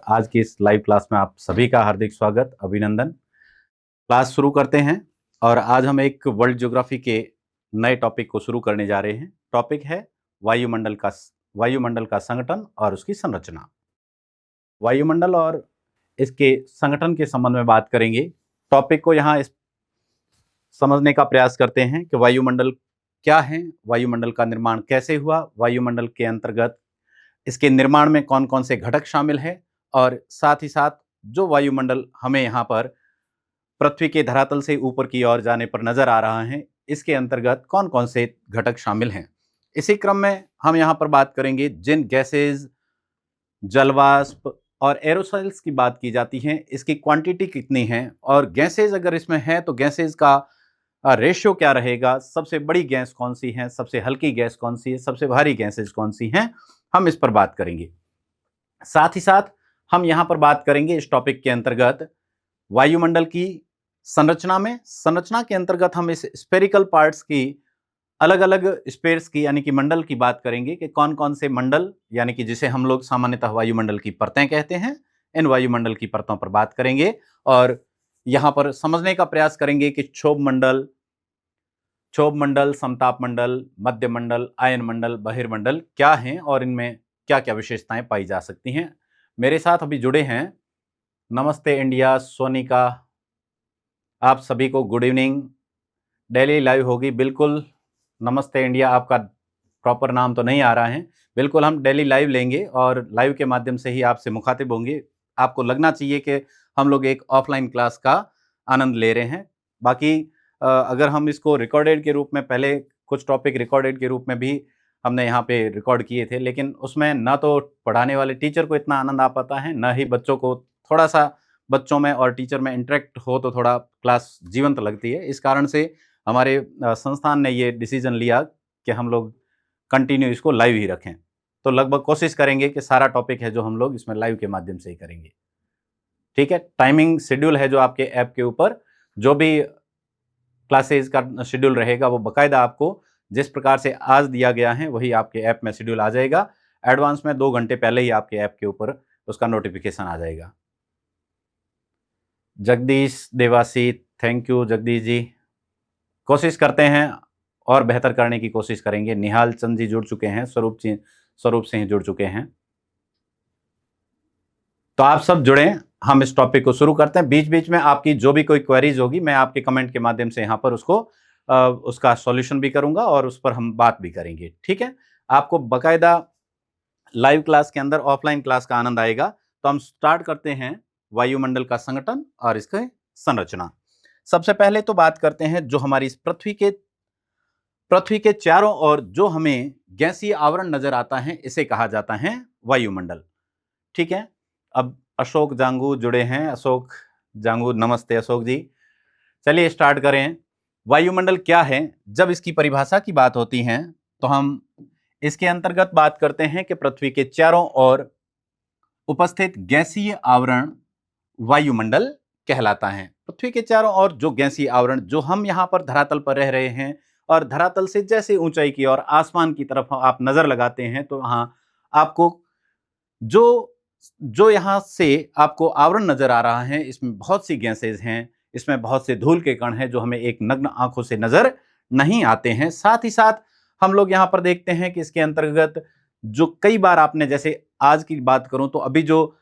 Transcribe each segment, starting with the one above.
आज की इस लाइव क्लास में आप सभी का हार्दिक स्वागत, अभिनंदन। क्लास शुरू करते हैं और आज हम एक वर्ल्ड ज्योग्राफी के नए टॉपिक को शुरू करने जा रहे हैं। टॉपिक है वायुमंडल का संगठन और उसकी संरचना। वायुमंडल और इसके संगठन के संबंध में बात करेंगे। टॉपिक को यहाँ समझने का प्रयास करते हैं कि वायुमंडल क्या है, वायुमंडल का निर्माण कैसे हुआ, वायुमंडल के अंतर्गत इसके निर्माण में कौन कौन से घटक शामिल हैं और साथ ही साथ जो वायुमंडल हमें यहाँ पर पृथ्वी के धरातल से ऊपर की ओर जाने पर नजर आ रहा है, इसके अंतर्गत कौन कौन से घटक शामिल हैं। इसी क्रम में हम यहाँ पर बात करेंगे जिन गैसेज, जलवाष्प और एरोसॉल्स की बात की जाती है, इसकी क्वांटिटी कितनी है और गैसेज अगर इसमें है तो गैसेज का रेशियो क्या रहेगा, सबसे बड़ी गैस कौन सी है, सबसे हल्की गैस कौन सी है, सबसे भारी गैसेज कौन सी हैं, हम इस पर बात करेंगे। साथ ही साथ हम यहां पर बात करेंगे इस टॉपिक के अंतर्गत वायुमंडल की संरचना के अंतर्गत हम इस स्फेरिकल पार्ट्स की अलग अलग स्पेयर्स की यानी कि मंडल की बात करेंगे कि कौन कौन से मंडल यानी कि जिसे हम लोग सामान्यतः वायुमंडल की परतें कहते हैं, इन वायुमंडल की परतों पर बात करेंगे और यहां पर समझने का प्रयास करेंगे कि क्षोभ मंडल, समताप मंडल, मध्य मंडल, आयन मंडल, बहिर्मंडल क्या हैं और इनमें क्या क्या विशेषताएं पाई जा सकती हैं। मेरे साथ अभी जुड़े हैं नमस्ते इंडिया सोनिका, आप सभी को गुड इवनिंग। डेली लाइव होगी, बिल्कुल। नमस्ते इंडिया आपका प्रॉपर नाम तो नहीं आ रहा है, बिल्कुल हम डेली लाइव लेंगे और लाइव के माध्यम से ही आपसे मुखातिब होंगे। आपको लगना चाहिए कि हम लोग एक ऑफलाइन क्लास का आनंद ले रहे हैं। बाकी अगर हम इसको रिकॉर्डेड के रूप में, पहले कुछ टॉपिक रिकॉर्डेड के रूप में भी हमने यहाँ पे रिकॉर्ड किए थे, लेकिन उसमें ना तो पढ़ाने वाले टीचर को इतना आनंद आ पाता है, ना ही बच्चों को। थोड़ा सा बच्चों में और टीचर में इंटरेक्ट हो तो थोड़ा क्लास जीवंत लगती है। इस कारण से हमारे संस्थान ने ये डिसीजन लिया कि हम लोग कंटिन्यू इसको लाइव ही रखें। तो लगभग कोशिश करेंगे कि सारा टॉपिक है जो हम लोग इसमें लाइव के माध्यम से ही करेंगे। ठीक है, टाइमिंग शेड्यूल है जो आपके ऐप के ऊपर, जो भी क्लासेज का शेड्यूल रहेगा वो बकायदा आपको जिस प्रकार से आज दिया गया है वही आपके ऐप में शेड्यूल आ जाएगा। एडवांस में 2 घंटे पहले ही आपके ऐप के ऊपर उसका नोटिफिकेशन आ जाएगा। Jagdish Dewasi, thank you Jagdish ji. कोशिश करते हैं और बेहतर करने की कोशिश करेंगे। निहाल चंद जी जुड़ चुके हैं, स्वरूप सिंह जुड़ चुके हैं। तो आप सब जुड़े, हम इस टॉपिक को शुरू करते हैं। बीच बीच में आपकी जो भी कोई क्वेरीज होगी मैं आपके कमेंट के माध्यम से यहाँ पर उसका सॉल्यूशन भी करूंगा और उस पर हम बात भी करेंगे। ठीक है, आपको बकायदा लाइव क्लास के अंदर ऑफलाइन क्लास का आनंद आएगा। तो हम स्टार्ट करते हैं वायुमंडल का संगठन और इसकी संरचना। सबसे पहले तो बात करते हैं जो हमारी इस पृथ्वी के चारों ओर जो हमें गैसीय आवरण नजर आता है, इसे कहा जाता है वायुमंडल। ठीक है, अब अशोक जांगू जुड़े हैं। अशोक जांगू, नमस्ते अशोक जी। चलिए स्टार्ट करें। वायुमंडल क्या है? जब इसकी परिभाषा की बात होती है तो हम इसके अंतर्गत बात करते हैं कि पृथ्वी के चारों ओर उपस्थित गैसीय आवरण वायुमंडल कहलाता है। पृथ्वी के चारों ओर जो गैसीय आवरण, जो हम यहाँ पर धरातल पर रह रहे हैं और धरातल से जैसे ऊंचाई की और आसमान की तरफ आप नजर लगाते हैं तो वहां आपको जो यहां से आपको आवरण नजर आ रहा है, इसमें बहुत सी गैसेज हैं, इसमें बहुत से धूल के कण हैं जो हमें एक नग्न आंखों से नजर नहीं आते हैं। साथ ही साथ हम लोग यहां पर देखते हैं कि इसके अंतर्गत जो कई बार आपने, जैसे आज की बात करूं तो अभी जो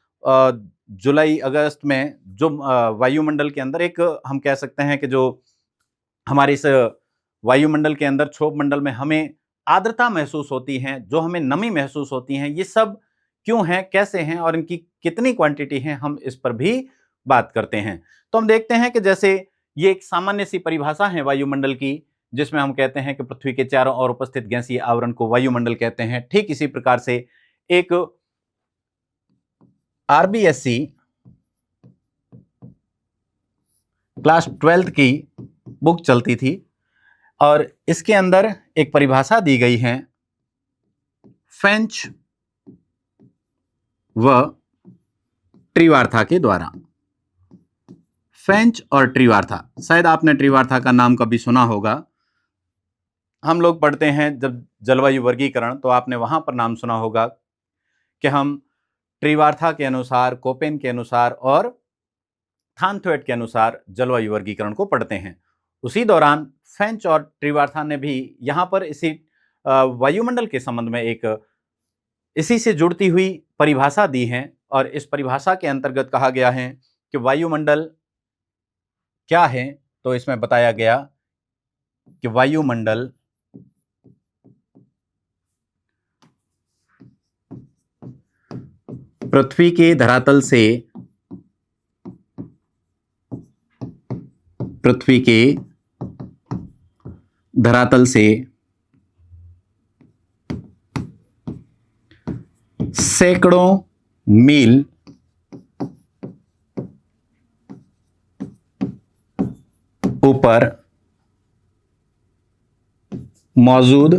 जुलाई अगस्त में जो वायुमंडल के अंदर एक हम कह सकते हैं कि जो हमारे इस वायुमंडल के अंदर क्षोभ मंडल में हमें आर्द्रता महसूस होती है, जो हमें नमी महसूस होती है, ये सब क्यों हैं, कैसे हैं और इनकी कितनी क्वांटिटी है, हम इस पर भी बात करते हैं। तो हम देखते हैं कि जैसे ये एक सामान्य सी परिभाषा है वायुमंडल की, जिसमें हम कहते हैं कि पृथ्वी के चारों ओर उपस्थित गैसीय आवरण को वायुमंडल कहते हैं। ठीक इसी प्रकार से एक आरबीएससी क्लास 12th की बुक चलती थी और इसके अंदर एक परिभाषा दी गई है फेंच व ट्रिवार्था के द्वारा। फेंच और ट्रिवार्था, शायद आपने ट्रिवार्था का नाम कभी सुना होगा। हम लोग पढ़ते हैं जब जलवायु वर्गीकरण, तो आपने वहां पर नाम सुना होगा कि हम ट्रिवार्था के अनुसार, कोपेन के अनुसार और थानथ्वेट के अनुसार जलवायु वर्गीकरण को पढ़ते हैं। उसी दौरान फेंच और ट्रिवार्था ने भी यहाँ पर इसी वायुमंडल के संबंध में एक इसी से जुड़ती हुई परिभाषा दी है, और इस परिभाषा के अंतर्गत कहा गया है कि वायुमंडल क्या है। तो इसमें बताया गया कि वायुमंडल पृथ्वी के धरातल से सैकड़ों मील ऊपर मौजूद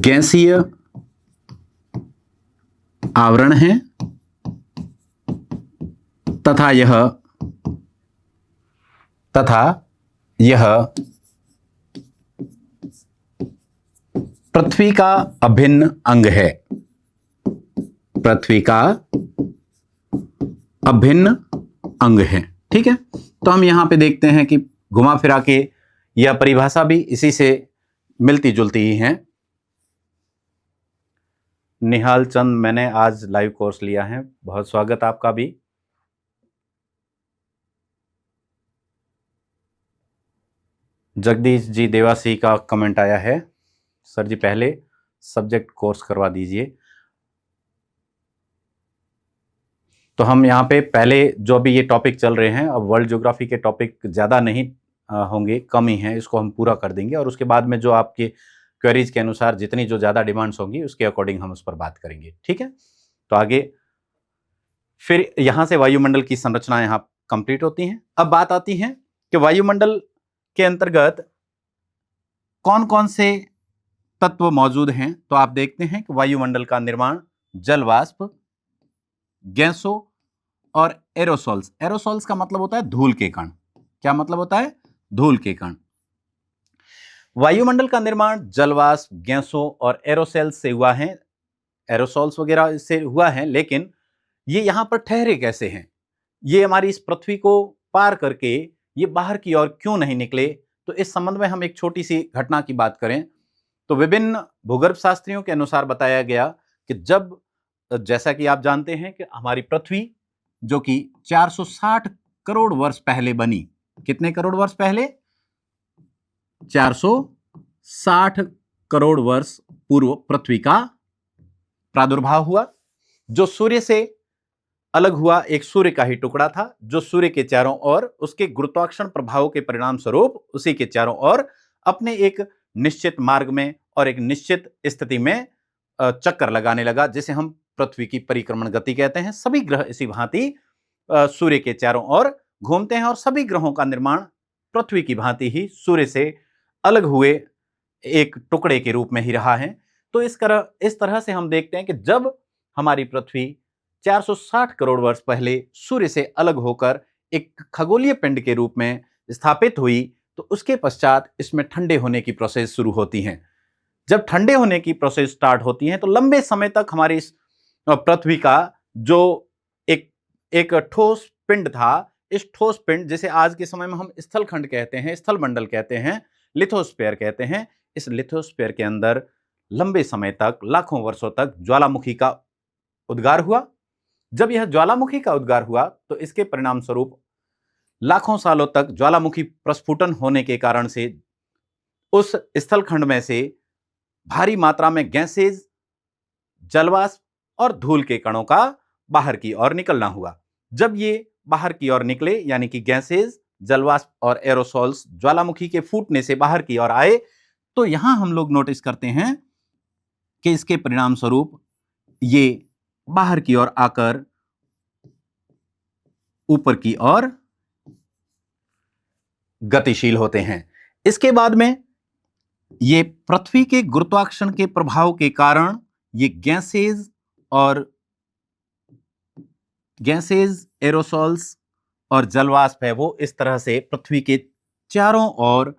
गैसीय आवरण है तथा यह पृथ्वी का अभिन्न अंग है। ठीक है, तो हम यहां पे देखते हैं कि घुमा फिरा के यह परिभाषा भी इसी से मिलती जुलती ही है। निहाल चंद, मैंने आज लाइव कोर्स लिया है, बहुत स्वागत आपका भी। जगदीश जी देवासी का कमेंट आया है, सर जी पहले सब्जेक्ट कोर्स करवा दीजिए। तो हम यहाँ पे पहले जो अभी ये टॉपिक चल रहे हैं, अब वर्ल्ड ज्योग्राफी के टॉपिक ज़्यादा नहीं होंगे, कम ही हैं, इसको हम पूरा कर देंगे और उसके बाद में जो आपके क्वेरीज के अनुसार जितनी जो ज़्यादा डिमांड्स होंगी उसके अकॉर्डिंग हम उस पर बात करेंगे। ठीक है, तो आगे फिर यहाँ से वायुमंडल की संरचना यहाँ कंप्लीट होती हैं। अब बात आती है कि वायुमंडल के अंतर्गत कौन कौन से तत्व मौजूद हैं। तो आप देखते हैं कि वायुमंडल का निर्माण जल वाष्प, गैसों और एरोसोल्स। एरोसोल्स का मतलब होता है धूल के कण। क्या मतलब होता है? धूल के कण। वायुमंडल का निर्माण जल वाष्प, गैसों और एरोसोल्स से हुआ है, एरोसोल्स वगैरह से हुआ है। लेकिन ये यहां पर ठहरे कैसे हैं? ये हमारी इस पृथ्वी को पार करके ये बाहर की ओर क्यों नहीं निकले? तो इस संबंध में हम एक छोटी सी घटना की बात करें तो विभिन्न भूगर्भ शास्त्रियों के अनुसार बताया गया कि जब, जैसा कि आप जानते हैं कि हमारी पृथ्वी जो कि 460 करोड़ वर्ष पहले बनी, कितने करोड़ वर्ष पहले? 460 करोड़ वर्ष पूर्व पृथ्वी का प्रादुर्भाव हुआ, जो सूर्य से अलग हुआ। एक सूर्य का ही टुकड़ा था जो सूर्य के चारों ओर उसके गुरुत्वाकर्षण प्रभाव के परिणाम स्वरूप उसी के चारों ओर अपने एक निश्चित मार्ग में और एक निश्चित स्थिति में चक्कर लगाने लगा, जिसे हम पृथ्वी की परिक्रमण गति कहते हैं। सभी ग्रह इसी भांति सूर्य के चारों ओर घूमते हैं और सभी ग्रहों का निर्माण पृथ्वी की भांति ही सूर्य से अलग हुए एक टुकड़े के रूप में ही रहा है। तो इस तरह से हम देखते हैं कि जब हमारी पृथ्वी 460 करोड़ वर्ष पहले सूर्य से अलग होकर एक खगोलीय पिंड के रूप में स्थापित हुई, तो उसके पश्चात इसमें ठंडे होने की प्रोसेस शुरू होती है। जब ठंडे होने की प्रोसेस स्टार्ट होती है तो लंबे समय तक हमारी इस पृथ्वी का जो एक ठोस पिंड था, इस ठोस पिंड जिसे आज के समय में हम स्थलखंड कहते हैं, स्थल मंडल कहते हैं, लिथोस्फीयर कहते हैं, इस लिथोस्फीयर के अंदर लंबे समय तक, लाखों वर्षों तक ज्वालामुखी का उद्गार हुआ। जब यह ज्वालामुखी का उद्गार हुआ तो इसके परिणाम स्वरूप लाखों सालों तक ज्वालामुखी प्रस्फुटन होने के कारण से उस स्थलखंड में से भारी मात्रा में गैसेज, जलवाष्प और धूल के कणों का बाहर की ओर निकलना हुआ। जब ये बाहर की ओर निकले, यानी कि गैसेज, जलवाष्प और एरोसोल्स ज्वालामुखी के फूटने से बाहर की ओर आए, तो यहां हम लोग नोटिस करते हैं कि इसके परिणाम स्वरूप ये बाहर की ओर आकर ऊपर की ओर गतिशील होते हैं। इसके बाद में ये पृथ्वी के गुरुत्वाकर्षण के प्रभाव के कारण ये गैसेज, एरोसोल्स और जलवाष्प है वो इस तरह से पृथ्वी के चारों ओर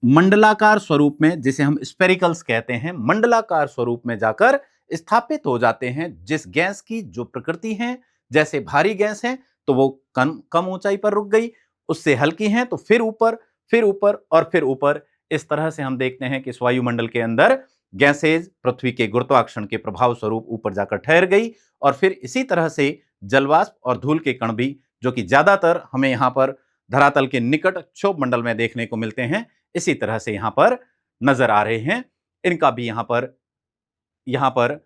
मंडलाकार स्वरूप में, जिसे हम स्पेरिकल्स कहते हैं, मंडलाकार स्वरूप में जाकर स्थापित हो जाते हैं। जिस गैस की जो प्रकृति है, जैसे भारी गैस है तो वो कम ऊंचाई पर रुक गई, उससे हल्की है तो फिर ऊपर, फिर ऊपर और फिर ऊपर। इस तरह से हम देखते हैं कि इस वायुमंडल के अंदर गैसेज पृथ्वी के गुरुत्वाकर्षण के प्रभाव स्वरूप ऊपर जाकर ठहर गई, और फिर इसी तरह से जलवाष्प और धूल के कण भी, जो कि ज्यादातर हमें यहां पर धरातल के निकट क्षोभ मंडल में देखने को मिलते हैं, इसी तरह से यहां पर नजर आ रहे हैं। इनका भी यहां पर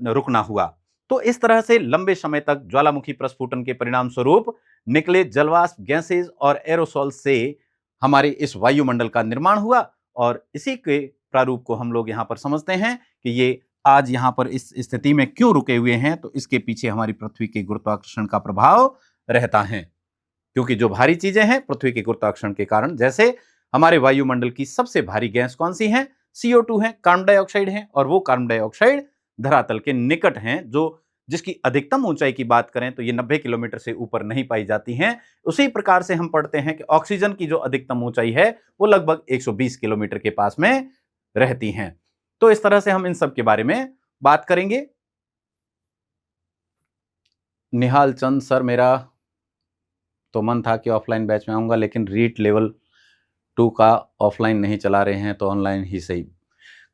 रुकना हुआ। तो इस तरह से लंबे समय तक ज्वालामुखी प्रस्फुटन के परिणाम स्वरूप निकले जलवाष्प, गैसेज और एरोसोल से हमारे इस वायुमंडल का निर्माण हुआ, और इसी के प्रारूप को हम लोग यहां पर समझते हैं कि ये आज यहां पर इस स्थिति में क्यों रुके हुए हैं। तो इसके पीछे हमारी पृथ्वी के गुरुत्वाकर्षण का प्रभाव रहता है, क्योंकि जो भारी चीजें हैं पृथ्वी के गुरुत्वाकर्षण के कारण, जैसे हमारे वायुमंडल की सबसे भारी गैस कौन सी है, CO2 है, कार्बन डाइऑक्साइड है, और वो कार्बन डाइऑक्साइड धरातल के निकट हैं, जिसकी अधिकतम ऊंचाई की बात करें तो ये 90 किलोमीटर से ऊपर नहीं पाई जाती हैं। उसी प्रकार से हम पढ़ते हैं कि ऑक्सीजन की जो अधिकतम ऊंचाई है वो लगभग 120 किलोमीटर के पास में रहती हैं। तो इस तरह से हम इन सब के बारे में बात करेंगे। निहाल चंद सर, मेरा तो मन था कि ऑफलाइन बैच में आऊंगा, लेकिन रीट लेवल 2 का ऑफलाइन नहीं चला रहे हैं तो ऑनलाइन ही सही।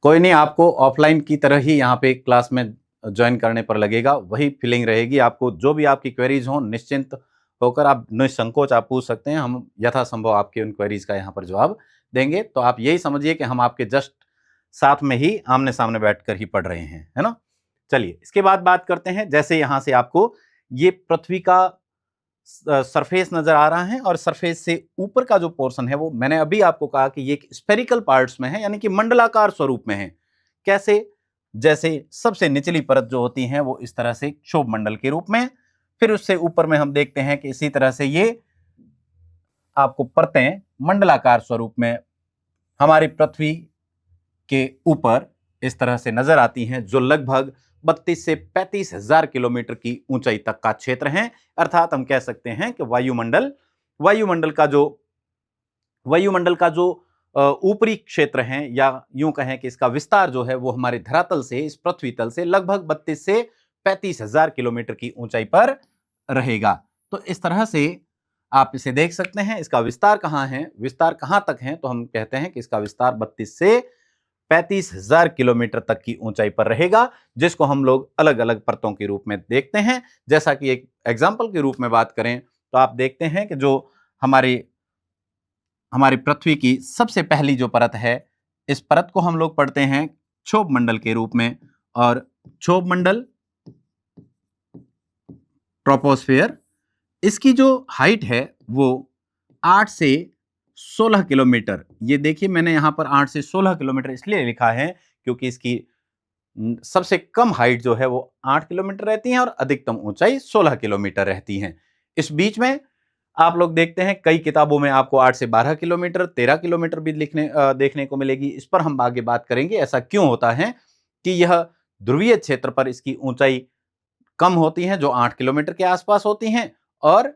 कोई नहीं, आपको ऑफलाइन की तरह ही यहाँ पे क्लास में ज्वाइन करने पर लगेगा, वही फीलिंग रहेगी। आपको जो भी आपकी क्वेरीज हो, निश्चिंत होकर आप निसंकोच आप पूछ सकते हैं। हम यथासंभव आपके उन क्वेरीज का यहाँ पर जवाब देंगे। तो आप यही समझिए कि हम आपके जस्ट साथ में ही आमने सामने बैठकर ही पढ़ रहे हैं, है ना। चलिए इसके बाद बात करते हैं। जैसे यहाँ से आपको ये पृथ्वी का सरफेस नजर आ रहा है, और सरफेस से ऊपर का जो पोर्शन है वो मैंने अभी आपको कहा कि ये स्फेरिकल पार्ट्स में है, यानी कि मंडलाकार स्वरूप में है। कैसे? जैसे सबसे निचली परत जो होती है वो इस तरह से क्षोभ मंडल के रूप में, फिर उससे ऊपर में हम देखते हैं कि इसी तरह से ये आपको परतें मंडलाकार स्वरूप में हमारी पृथ्वी के ऊपर इस तरह से नजर आती हैं, जो लगभग 32 से 35 हजार किलोमीटर की ऊंचाई तक का क्षेत्र है। अर्थात हम कह सकते हैं कि वायुमंडल का जो ऊपरी क्षेत्र है, या यूं कहें कि इसका विस्तार जो है वो हमारे धरातल से, इस पृथ्वी तल से लगभग 32 से 35 हजार किलोमीटर की ऊंचाई पर रहेगा। तो इस तरह से आप इसे देख सकते हैं। इसका विस्तार कहां है, विस्तार कहां तक है, तो हम कहते हैं कि इसका विस्तार 32 से 35 हजार किलोमीटर तक की ऊंचाई पर रहेगा, जिसको हम लोग अलग अलग परतों के रूप में देखते हैं। जैसा कि एक एग्जाम्पल के रूप में बात करें तो आप देखते हैं कि जो हमारी पृथ्वी की सबसे पहली जो परत है, इस परत को हम लोग पढ़ते हैं क्षोभ मंडल के रूप में, और क्षोभ मंडल, ट्रोपोस्फियर, इसकी जो हाइट है वो 8 से 16 किलोमीटर। ये देखिए मैंने यहां पर 8 से 16 किलोमीटर इसलिए लिखा है क्योंकि इसकी सबसे कम हाइट जो है वो 8 किलोमीटर रहती है और अधिकतम ऊंचाई 16 किलोमीटर रहती है। इस बीच में आप लोग देखते हैं कई किताबों में आपको 8 से 12 किलोमीटर, 13 किलोमीटर भी देखने को मिलेगी। इस पर हम आगे बात करेंगे। ऐसा क्यों होता है कि यह ध्रुवीय क्षेत्र पर इसकी ऊंचाई कम होती है जो 8 किलोमीटर के आसपास होती हैं, और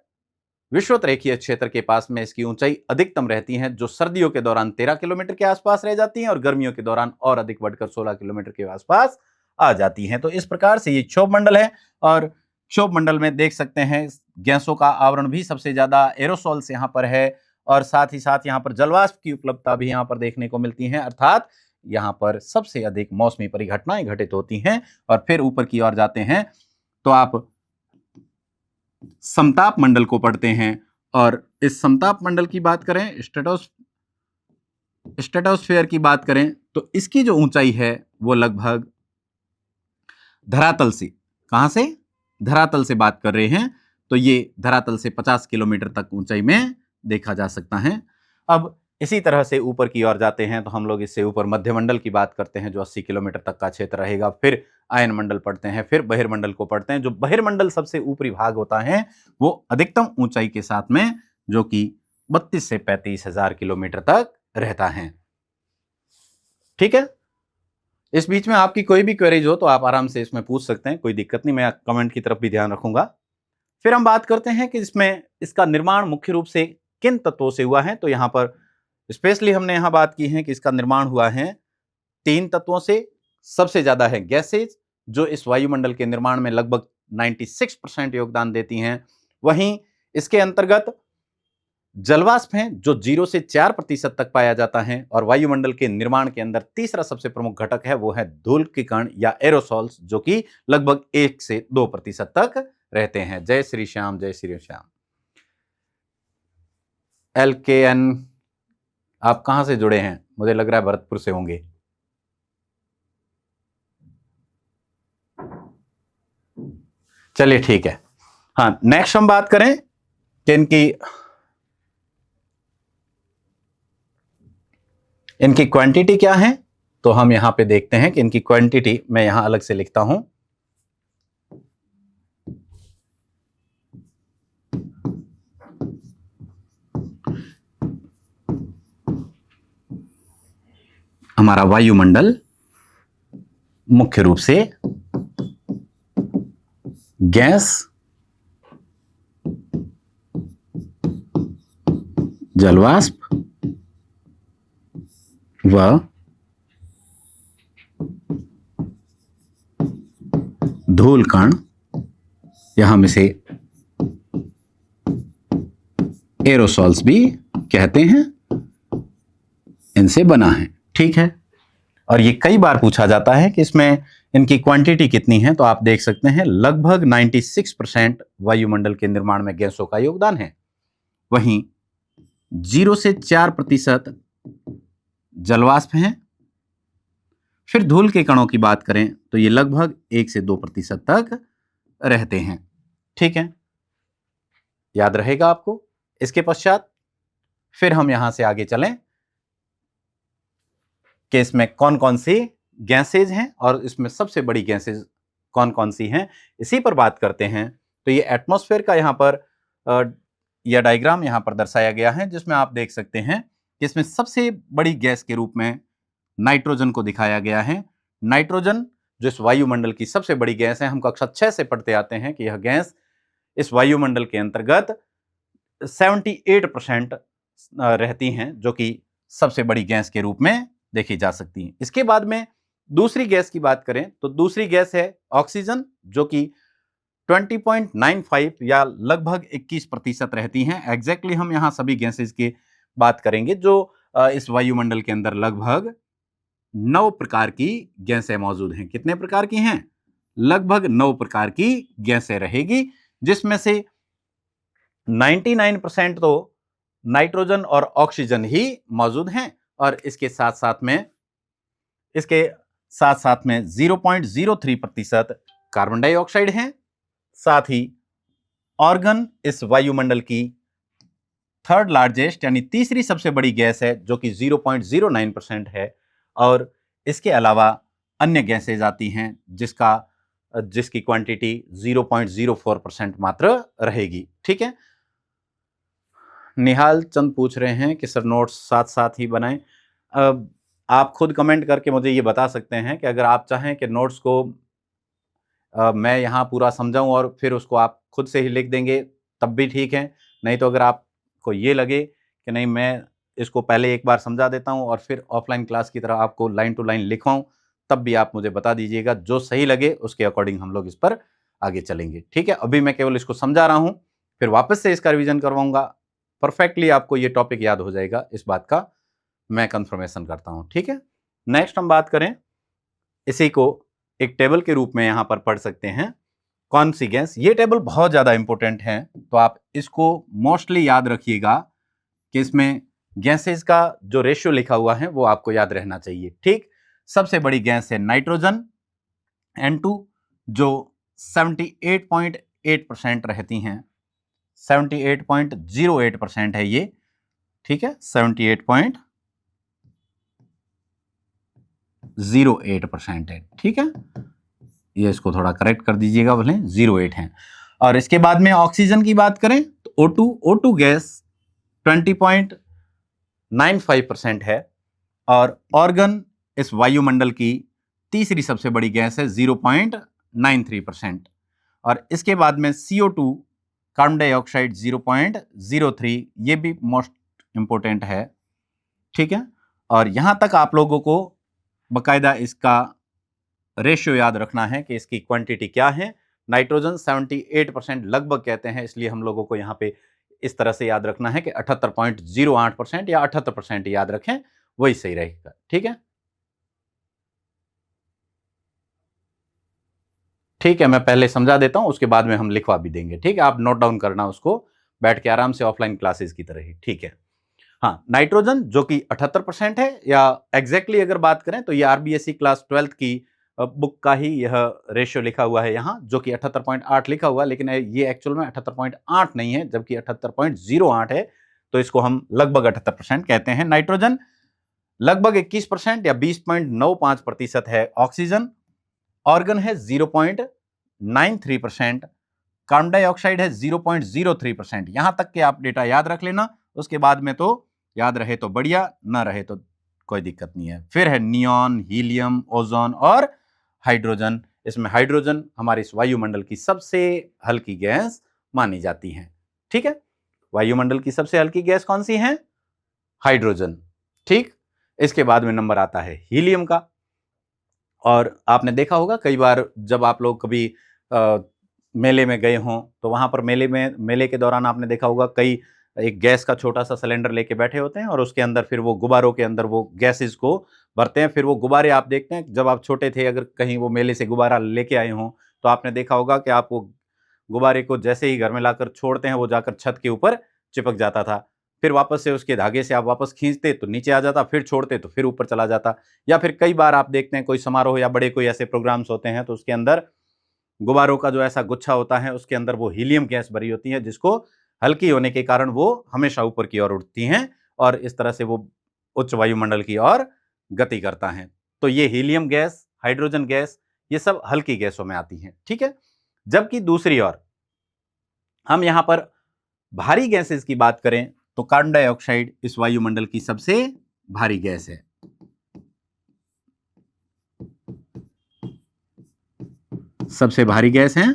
विषुवतरेखीय क्षेत्र के पास में इसकी ऊंचाई अधिकतम रहती है जो सर्दियों के दौरान 13 किलोमीटर के आसपास रह जाती हैं, और गर्मियों के दौरान और अधिक बढ़कर 16 किलोमीटर के आसपास आ जाती हैं। तो इस प्रकार से ये क्षोभ मंडल है, और क्षोभ मंडल में देख सकते हैं गैसों का आवरण भी सबसे ज्यादा एरोसोल्स यहाँ पर है, और साथ ही साथ यहाँ पर जलवाष्प की उपलब्धता भी यहाँ पर देखने को मिलती है। अर्थात यहाँ पर सबसे अधिक मौसमी परिघटनाएं घटित होती हैं। और फिर ऊपर की ओर जाते हैं तो आप समताप मंडल को पढ़ते हैं, और इस समताप मंडल की बात करें, स्ट्रेटोस्फेयर की बात करें, तो इसकी जो ऊंचाई है वो लगभग धरातल से, कहां से, धरातल से बात कर रहे हैं, तो ये धरातल से 50 किलोमीटर तक ऊंचाई में देखा जा सकता है। अब इसी तरह से ऊपर की ओर जाते हैं तो हम लोग इससे ऊपर मध्यमंडल की बात करते हैं जो 80 किलोमीटर तक का क्षेत्र रहेगा। फिर आयन मंडल पढ़ते हैं, फिर बहिर्मंडल को पढ़ते हैं। जो बहिर्मंडल सबसे ऊपरी भाग होता है वो अधिकतम ऊंचाई के साथ में, जो कि 32 से 35 हजार किलोमीटर तक रहता है। ठीक है, इस बीच में आपकी कोई भी क्वेरीज हो तो आप आराम से इसमें पूछ सकते हैं, कोई दिक्कत नहीं, मैं कमेंट की तरफ भी ध्यान रखूंगा। फिर हम बात करते हैं कि इसमें इसका निर्माण मुख्य रूप से किन तत्वों से हुआ है, तो यहाँ पर स्पेशली हमने यहाँ बात की है कि इसका निर्माण हुआ है 3 तत्वों से। सबसे ज्यादा है गैसेज, जो इस वायुमंडल के निर्माण में लगभग 96% योगदान देती हैं। वहीं इसके अंतर्गत जलवाष्प हैं जो 0 से 4% तक पाया जाता है, और वायुमंडल के निर्माण के अंदर तीसरा सबसे प्रमुख घटक है वो है धूल के कण या एरोसॉल्स, जो कि लगभग 1 से 2% तक रहते हैं। जय श्री श्याम, जय श्री श्याम। LKN आप कहां से जुड़े हैं? मुझे लग रहा है भरतपुर से होंगे। चलिए ठीक है। हाँ, नेक्स्ट हम बात करें कि इनकी क्वांटिटी क्या है, तो हम यहां पे देखते हैं कि इनकी क्वांटिटी मैं यहां अलग से लिखता हूं। हमारा वायुमंडल मुख्य रूप से गैस, जलवाष्प व धूल कण, या हम इसे एरोसॉल्स भी कहते हैं, इनसे बना है। ठीक है, और ये कई बार पूछा जाता है कि इसमें इनकी क्वांटिटी कितनी है, तो आप देख सकते हैं लगभग 96% वायुमंडल के निर्माण में गैसों का योगदान है। वहीं 0 से 4% जलवाष्प हैं। फिर धूल के कणों की बात करें तो ये लगभग 1 से 2% तक रहते हैं। ठीक है, याद रहेगा आपको। इसके पश्चात फिर हम यहां से आगे चलें कि इसमें कौन कौन सी गैसेज हैं और इसमें सबसे बड़ी गैसेज कौन कौन सी हैं, इसी पर बात करते हैं। तो ये एटमॉस्फेयर का यहाँ पर यह डायग्राम यहाँ पर दर्शाया गया है, जिसमें आप देख सकते हैं कि इसमें सबसे बड़ी गैस के रूप में नाइट्रोजन को दिखाया गया है। नाइट्रोजन जो इस वायुमंडल की सबसे बड़ी गैस है, हम कक्षा 6 से पढ़ते आते हैं कि यह गैस इस वायुमंडल के अंतर्गत 78% रहती हैं, जो कि सबसे बड़ी गैस के रूप में देखी जा सकती हैं। इसके बाद में दूसरी गैस की बात करें तो दूसरी गैस है ऑक्सीजन, जो कि 20.95 या लगभग 21% रहती हैं। एग्जैक्टली हम यहाँ सभी गैसेस की बात करेंगे जो इस वायुमंडल के अंदर लगभग 9 प्रकार की गैसें मौजूद हैं। कितने प्रकार की हैं? लगभग 9 प्रकार की गैसें रहेगी, जिसमें से 99% तो नाइट्रोजन और ऑक्सीजन ही मौजूद हैं, और इसके साथ साथ में 0.03% कार्बन डाइऑक्साइड हैं। साथ ही ऑर्गन इस वायुमंडल की थर्ड लार्जेस्ट यानी तीसरी सबसे बड़ी गैस है, जो कि 0.09% है, और इसके अलावा अन्य गैसेज आती हैं जिसकी क्वांटिटी 0.04% मात्र रहेगी। ठीक है, निहाल चंद पूछ रहे हैं कि सर नोट्स साथ साथ ही बनाएं। आप खुद कमेंट करके मुझे ये बता सकते हैं कि अगर आप चाहें कि नोट्स को मैं यहाँ पूरा समझाऊं और फिर उसको आप खुद से ही लिख देंगे तब भी ठीक है। नहीं तो अगर आपको ये लगे कि नहीं मैं इसको पहले एक बार समझा देता हूँ और फिर ऑफलाइन क्लास की तरह आपको लाइन टू लाइन लिखवाऊँ, तब भी आप मुझे बता दीजिएगा। जो सही लगे उसके अकॉर्डिंग हम लोग इस पर आगे चलेंगे। ठीक है, अभी मैं केवल इसको समझा रहा हूँ, फिर वापस से इसका रिविजन करवाऊंगा। परफेक्टली आपको ये टॉपिक याद हो जाएगा, इस बात का मैं कंफर्मेशन करता हूँ। ठीक है, नेक्स्ट हम बात करें, इसी को एक टेबल के रूप में यहां पर पढ़ सकते हैं। कौन सी गैस? ये टेबल बहुत ज्यादा इंपॉर्टेंट है, तो आप इसको मोस्टली याद रखिएगा कि इसमें गैसेस का जो रेशियो लिखा हुआ है वो आपको याद रहना चाहिए। ठीक, सबसे बड़ी गैस है नाइट्रोजन N2, जो 78.8% रहती हैं। 78.08% है ये। ठीक है, 78.08% है। ठीक है, ये इसको थोड़ा करेक्ट कर दीजिएगा, बोले 08 है। और इसके बाद में ऑक्सीजन की बात करें तो O2 गैस 20.95% है, और ऑर्गन इस वायुमंडल की तीसरी सबसे बड़ी गैस है 0.93%। और इसके बाद में CO2 कार्बन डाइऑक्साइड 0.03, ये भी मोस्ट इंपोर्टेंट है, ठीक है। और यहां तक आप लोगों को बकायदा इसका रेशियो याद रखना है कि इसकी क्वांटिटी क्या है। नाइट्रोजन 78% लगभग कहते हैं, इसलिए हम लोगों को यहाँ पे इस तरह से याद रखना है कि 78.08% या 78% याद रखें, वही सही रहेगा, ठीक है। ठीक है, मैं पहले समझा देता हूं, उसके बाद में हम लिखवा भी देंगे, ठीक है। आप नोट डाउन करना उसको बैठ के आराम से, ऑफलाइन क्लासेस की तरह ही, ठीक है। हाँ, नाइट्रोजन जो कि 78% है, या एग्जैक्टली अगर बात करें तो ये आरबीएससी क्लास 12th की बुक का ही यह रेशियो लिखा हुआ है यहाँ, जो कि 78.8 लिखा हुआ, लेकिन ये एक्चुअल में 78.8 नहीं है, जबकि 78.08 है। तो इसको हम लगभग 78% कहते हैं। नाइट्रोजन लगभग 21% या 20.95% है। ऑक्सीजन ऑर्गन है 0.93%, कार्बन डाइऑक्साइड है 0.03%। यहां तक के आप डेटा याद रख लेना, उसके बाद में तो याद रहे तो बढ़िया, ना रहे तो कोई दिक्कत नहीं है। फिर है नियॉन, हीलियम, ओजोन और हाइड्रोजन। इसमें हाइड्रोजन हमारे इस वायुमंडल की सबसे हल्की गैस मानी जाती है, ठीक है। वायुमंडल की सबसे हल्की गैस कौन सी है? हाइड्रोजन, ठीक। इसके बाद में नंबर आता है हीलियम का। और आपने देखा होगा कई बार जब आप लोग कभी मेले में गए हों, तो वहां पर मेले के दौरान आपने देखा होगा कई एक गैस का छोटा सा सिलेंडर लेके बैठे होते हैं, और उसके अंदर फिर वो गुब्बारों के अंदर वो गैसेस को भरते हैं। फिर वो गुब्बारे आप देखते हैं, जब आप छोटे थे, अगर कहीं वो मेले से गुब्बारा लेके आए हों, तो आपने देखा होगा कि आप वो गुब्बारे को जैसे ही घर में लाकर छोड़ते हैं, वो जाकर छत के ऊपर चिपक जाता था। फिर वापस से उसके धागे से आप वापस खींचते तो नीचे आ जाता, फिर छोड़ते तो फिर ऊपर चला जाता। या फिर कई बार आप देखते हैं कोई समारोह या बड़े कोई ऐसे प्रोग्राम्स होते हैं, तो उसके अंदर गुब्बारों का जो ऐसा गुच्छा होता है, उसके अंदर वो हीलियम गैस भरी होती है, जिसको हल्की होने के कारण वो हमेशा ऊपर की ओर उठती हैं, और इस तरह से वो उच्च वायुमंडल की ओर गति करता है। तो ये हीलियम गैस, हाइड्रोजन गैस, ये सब हल्की गैसों में आती हैं, ठीक है। जबकि दूसरी ओर हम यहां पर भारी गैसेस की बात करें, तो कार्बन डाइऑक्साइड इस वायुमंडल की सबसे भारी गैस है। सबसे भारी गैस है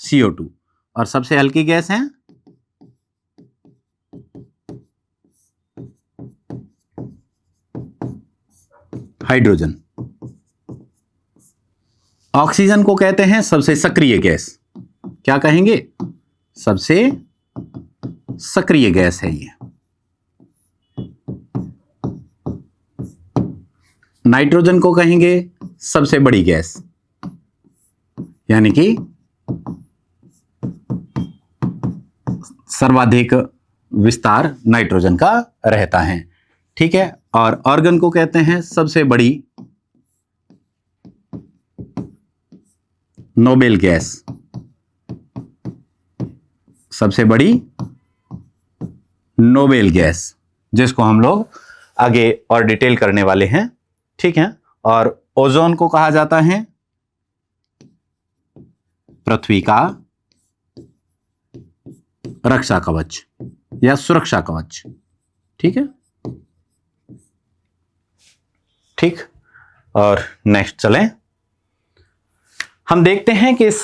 CO2, और सबसे हल्की गैस है हाइड्रोजन। ऑक्सीजन को कहते हैं सबसे सक्रिय गैस। क्या कहेंगे? सबसे सक्रिय गैस है ये। नाइट्रोजन को कहेंगे सबसे बड़ी गैस, यानी कि सर्वाधिक विस्तार नाइट्रोजन का रहता है, ठीक है। और ऑर्गन को कहते हैं सबसे बड़ी नोबेल गैस। सबसे बड़ी नोबेल गैस, जिसको हम लोग आगे और डिटेल करने वाले हैं, ठीक है। और ओजोन को कहा जाता है पृथ्वी का रक्षा कवच या सुरक्षा कवच, ठीक है, ठीक। और नेक्स्ट चलें, हम देखते हैं कि इस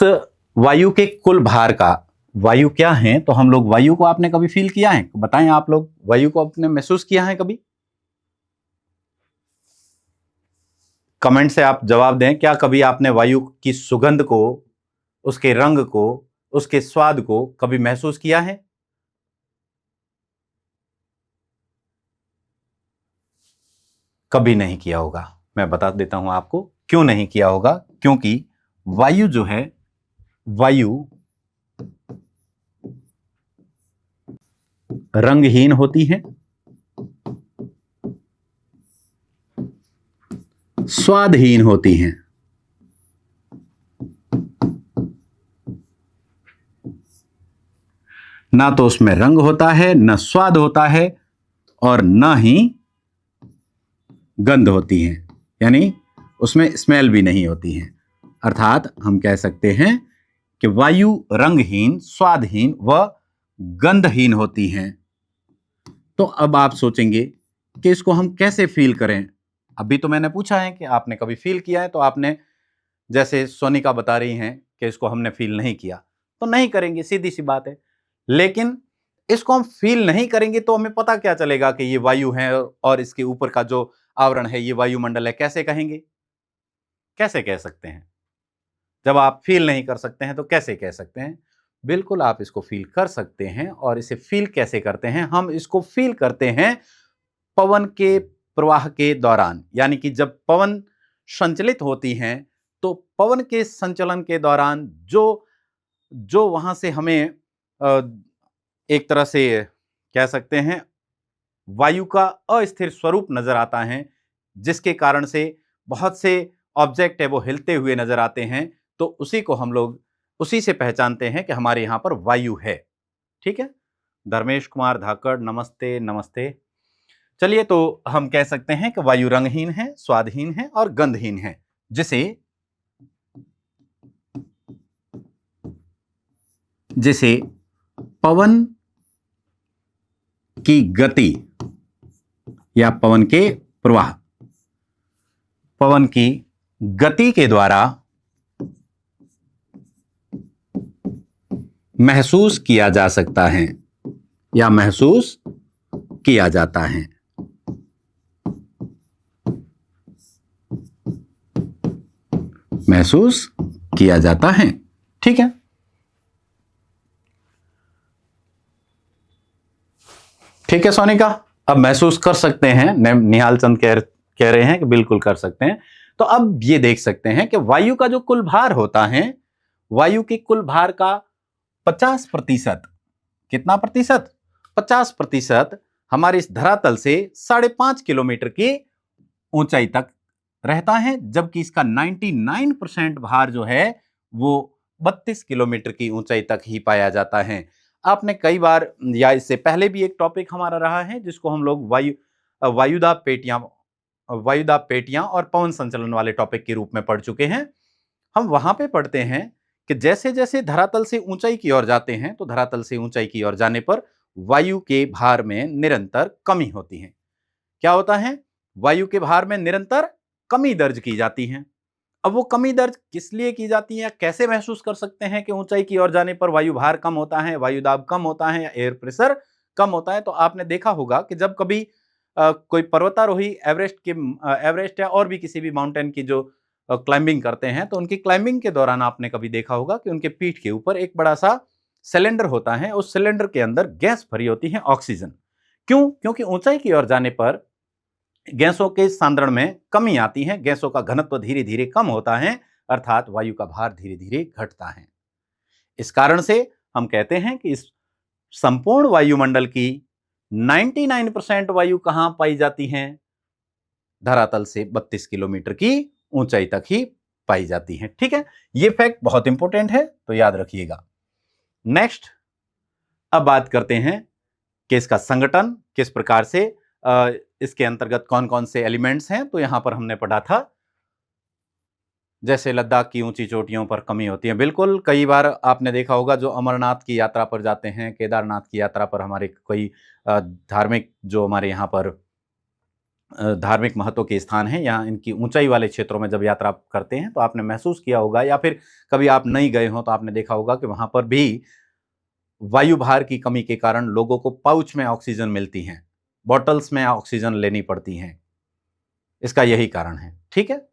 वायु के कुल भार का, वायु क्या है, तो हम लोग वायु को आपने कभी फील किया है? बताएं, आप लोग वायु को आपने महसूस किया है कभी? कमेंट से आप जवाब दें। क्या कभी आपने वायु की सुगंध को, उसके रंग को, उसके स्वाद को कभी महसूस किया है? कभी नहीं किया होगा। मैं बता देता हूं आपको क्यों नहीं किया होगा। क्योंकि वायु जो है, वायु रंगहीन होती है, स्वादहीन होती हैं। ना तो उसमें रंग होता है, ना स्वाद होता है, और ना ही गंध होती है, यानी उसमें स्मेल भी नहीं होती है। अर्थात हम कह सकते हैं कि वायु रंगहीन, स्वादहीन व गंधहीन होती हैं। तो अब आप सोचेंगे कि इसको हम कैसे फील करें। अभी तो मैंने पूछा है कि आपने कभी फील किया है, तो आपने, जैसे सोनिका बता रही हैं कि इसको हमने फील नहीं किया, तो नहीं करेंगे, सीधी सी बात है। लेकिन इसको हम फील नहीं करेंगे तो हमें पता क्या चलेगा कि ये वायु है और इसके ऊपर का जो आवरण है ये वायुमंडल है? कैसे कहेंगे? कैसे कह सकते हैं? जब आप फील नहीं कर सकते हैं तो कैसे कह सकते हैं? बिल्कुल आप इसको फील कर सकते हैं। और इसे फील कैसे करते हैं? हम इसको फील करते हैं पवन के प्रवाह के दौरान। यानी कि जब पवन संचलित होती हैं तो पवन के संचलन के दौरान जो जो वहां से हमें एक तरह से कह सकते हैं वायु का अस्थिर स्वरूप नजर आता है, जिसके कारण से बहुत से ऑब्जेक्ट है वो हिलते हुए नजर आते हैं, तो उसी को हम लोग उसी से पहचानते हैं कि हमारे यहां पर वायु है। ठीक है, धर्मेश कुमार धाकड़, नमस्ते नमस्ते। चलिए, तो हम कह सकते हैं कि वायु रंगहीन है, स्वादहीन है और गंधहीन है, जिसे जिसे पवन की गति या पवन के प्रवाह, पवन की गति के द्वारा महसूस किया जा सकता है या महसूस किया जाता है। महसूस किया जाता है। ठीक है, ठीक है सोनिका, अब महसूस कर सकते हैं। निहाल चंद कह रहे हैं कि बिल्कुल कर सकते हैं। तो अब ये देख सकते हैं कि वायु का जो कुल भार होता है, वायु के कुल भार का 50%, कितना प्रतिशत? 50% हमारे इस धरातल से 5.5 किलोमीटर की ऊंचाई तक रहता है, जबकि इसका 99% भार जो है वो 32 किलोमीटर की ऊंचाई तक ही पाया जाता है। आपने कई बार या इससे पहले भी एक टॉपिक हमारा रहा है जिसको हम लोग वायुदाब पेटियां और पवन संचलन वाले टॉपिक के रूप में पढ़ चुके हैं। हम वहां पे पढ़ते हैं कि जैसे जैसे धरातल से ऊंचाई की ओर जाते हैं तो धरातल से ऊंचाई की ओर जाने पर वायु के भार में निरंतर कमी होती है। क्या होता है? वायु के भार में निरंतर कमी दर्ज की जाती है। अब वो कमी दर्ज किस लिए की जाती है, कैसे महसूस कर सकते हैं कि ऊंचाई की ओर जाने पर वायु भार कम होता है, वायु दाब कम होता है या एयर प्रेशर कम होता है? तो आपने देखा होगा कि जब कभी कोई पर्वतारोही एवरेस्ट या और भी किसी भी माउंटेन की जो क्लाइंबिंग करते हैं, तो उनकी क्लाइंबिंग के दौरान आपने कभी देखा होगा कि उनके पीठ के ऊपर एक बड़ा सा सिलेंडर होता है। उस सिलेंडर के अंदर गैस भरी होती है, ऑक्सीजन। क्यों? क्योंकि ऊंचाई की ओर जाने पर गैसों के सांद्रण में कमी आती है, गैसों का घनत्व धीरे धीरे कम होता है, अर्थात वायु का भार धीरे धीरे घटता है। इस कारण से हम कहते हैं कि इस संपूर्ण वायुमंडल की 99% वायु कहां पाई जाती है? धरातल से 32 किलोमीटर की ऊंचाई तक ही पाई जाती है। ठीक है, यह फैक्ट बहुत इंपॉर्टेंट है, तो याद रखिएगा। नेक्स्ट, अब बात करते हैं कि इसका संगठन किस प्रकार से, इसके अंतर्गत कौन कौन से एलिमेंट्स हैं। तो यहां पर हमने पढ़ा था जैसे लद्दाख की ऊंची चोटियों पर कमी होती है। बिल्कुल, कई बार आपने देखा होगा जो अमरनाथ की यात्रा पर जाते हैं, केदारनाथ की यात्रा पर, हमारे कई धार्मिक जो हमारे यहाँ पर धार्मिक महत्व के स्थान हैं, यहाँ इनकी ऊंचाई वाले क्षेत्रों में जब यात्रा करते हैं तो आपने महसूस किया होगा, या फिर कभी आप नहीं गए हो तो आपने देखा होगा कि वहां पर भी वायु भार की कमी के कारण लोगों को पाउच में ऑक्सीजन मिलती है, बॉटल्स में ऑक्सीजन लेनी पड़ती है। इसका यही कारण है। ठीक है,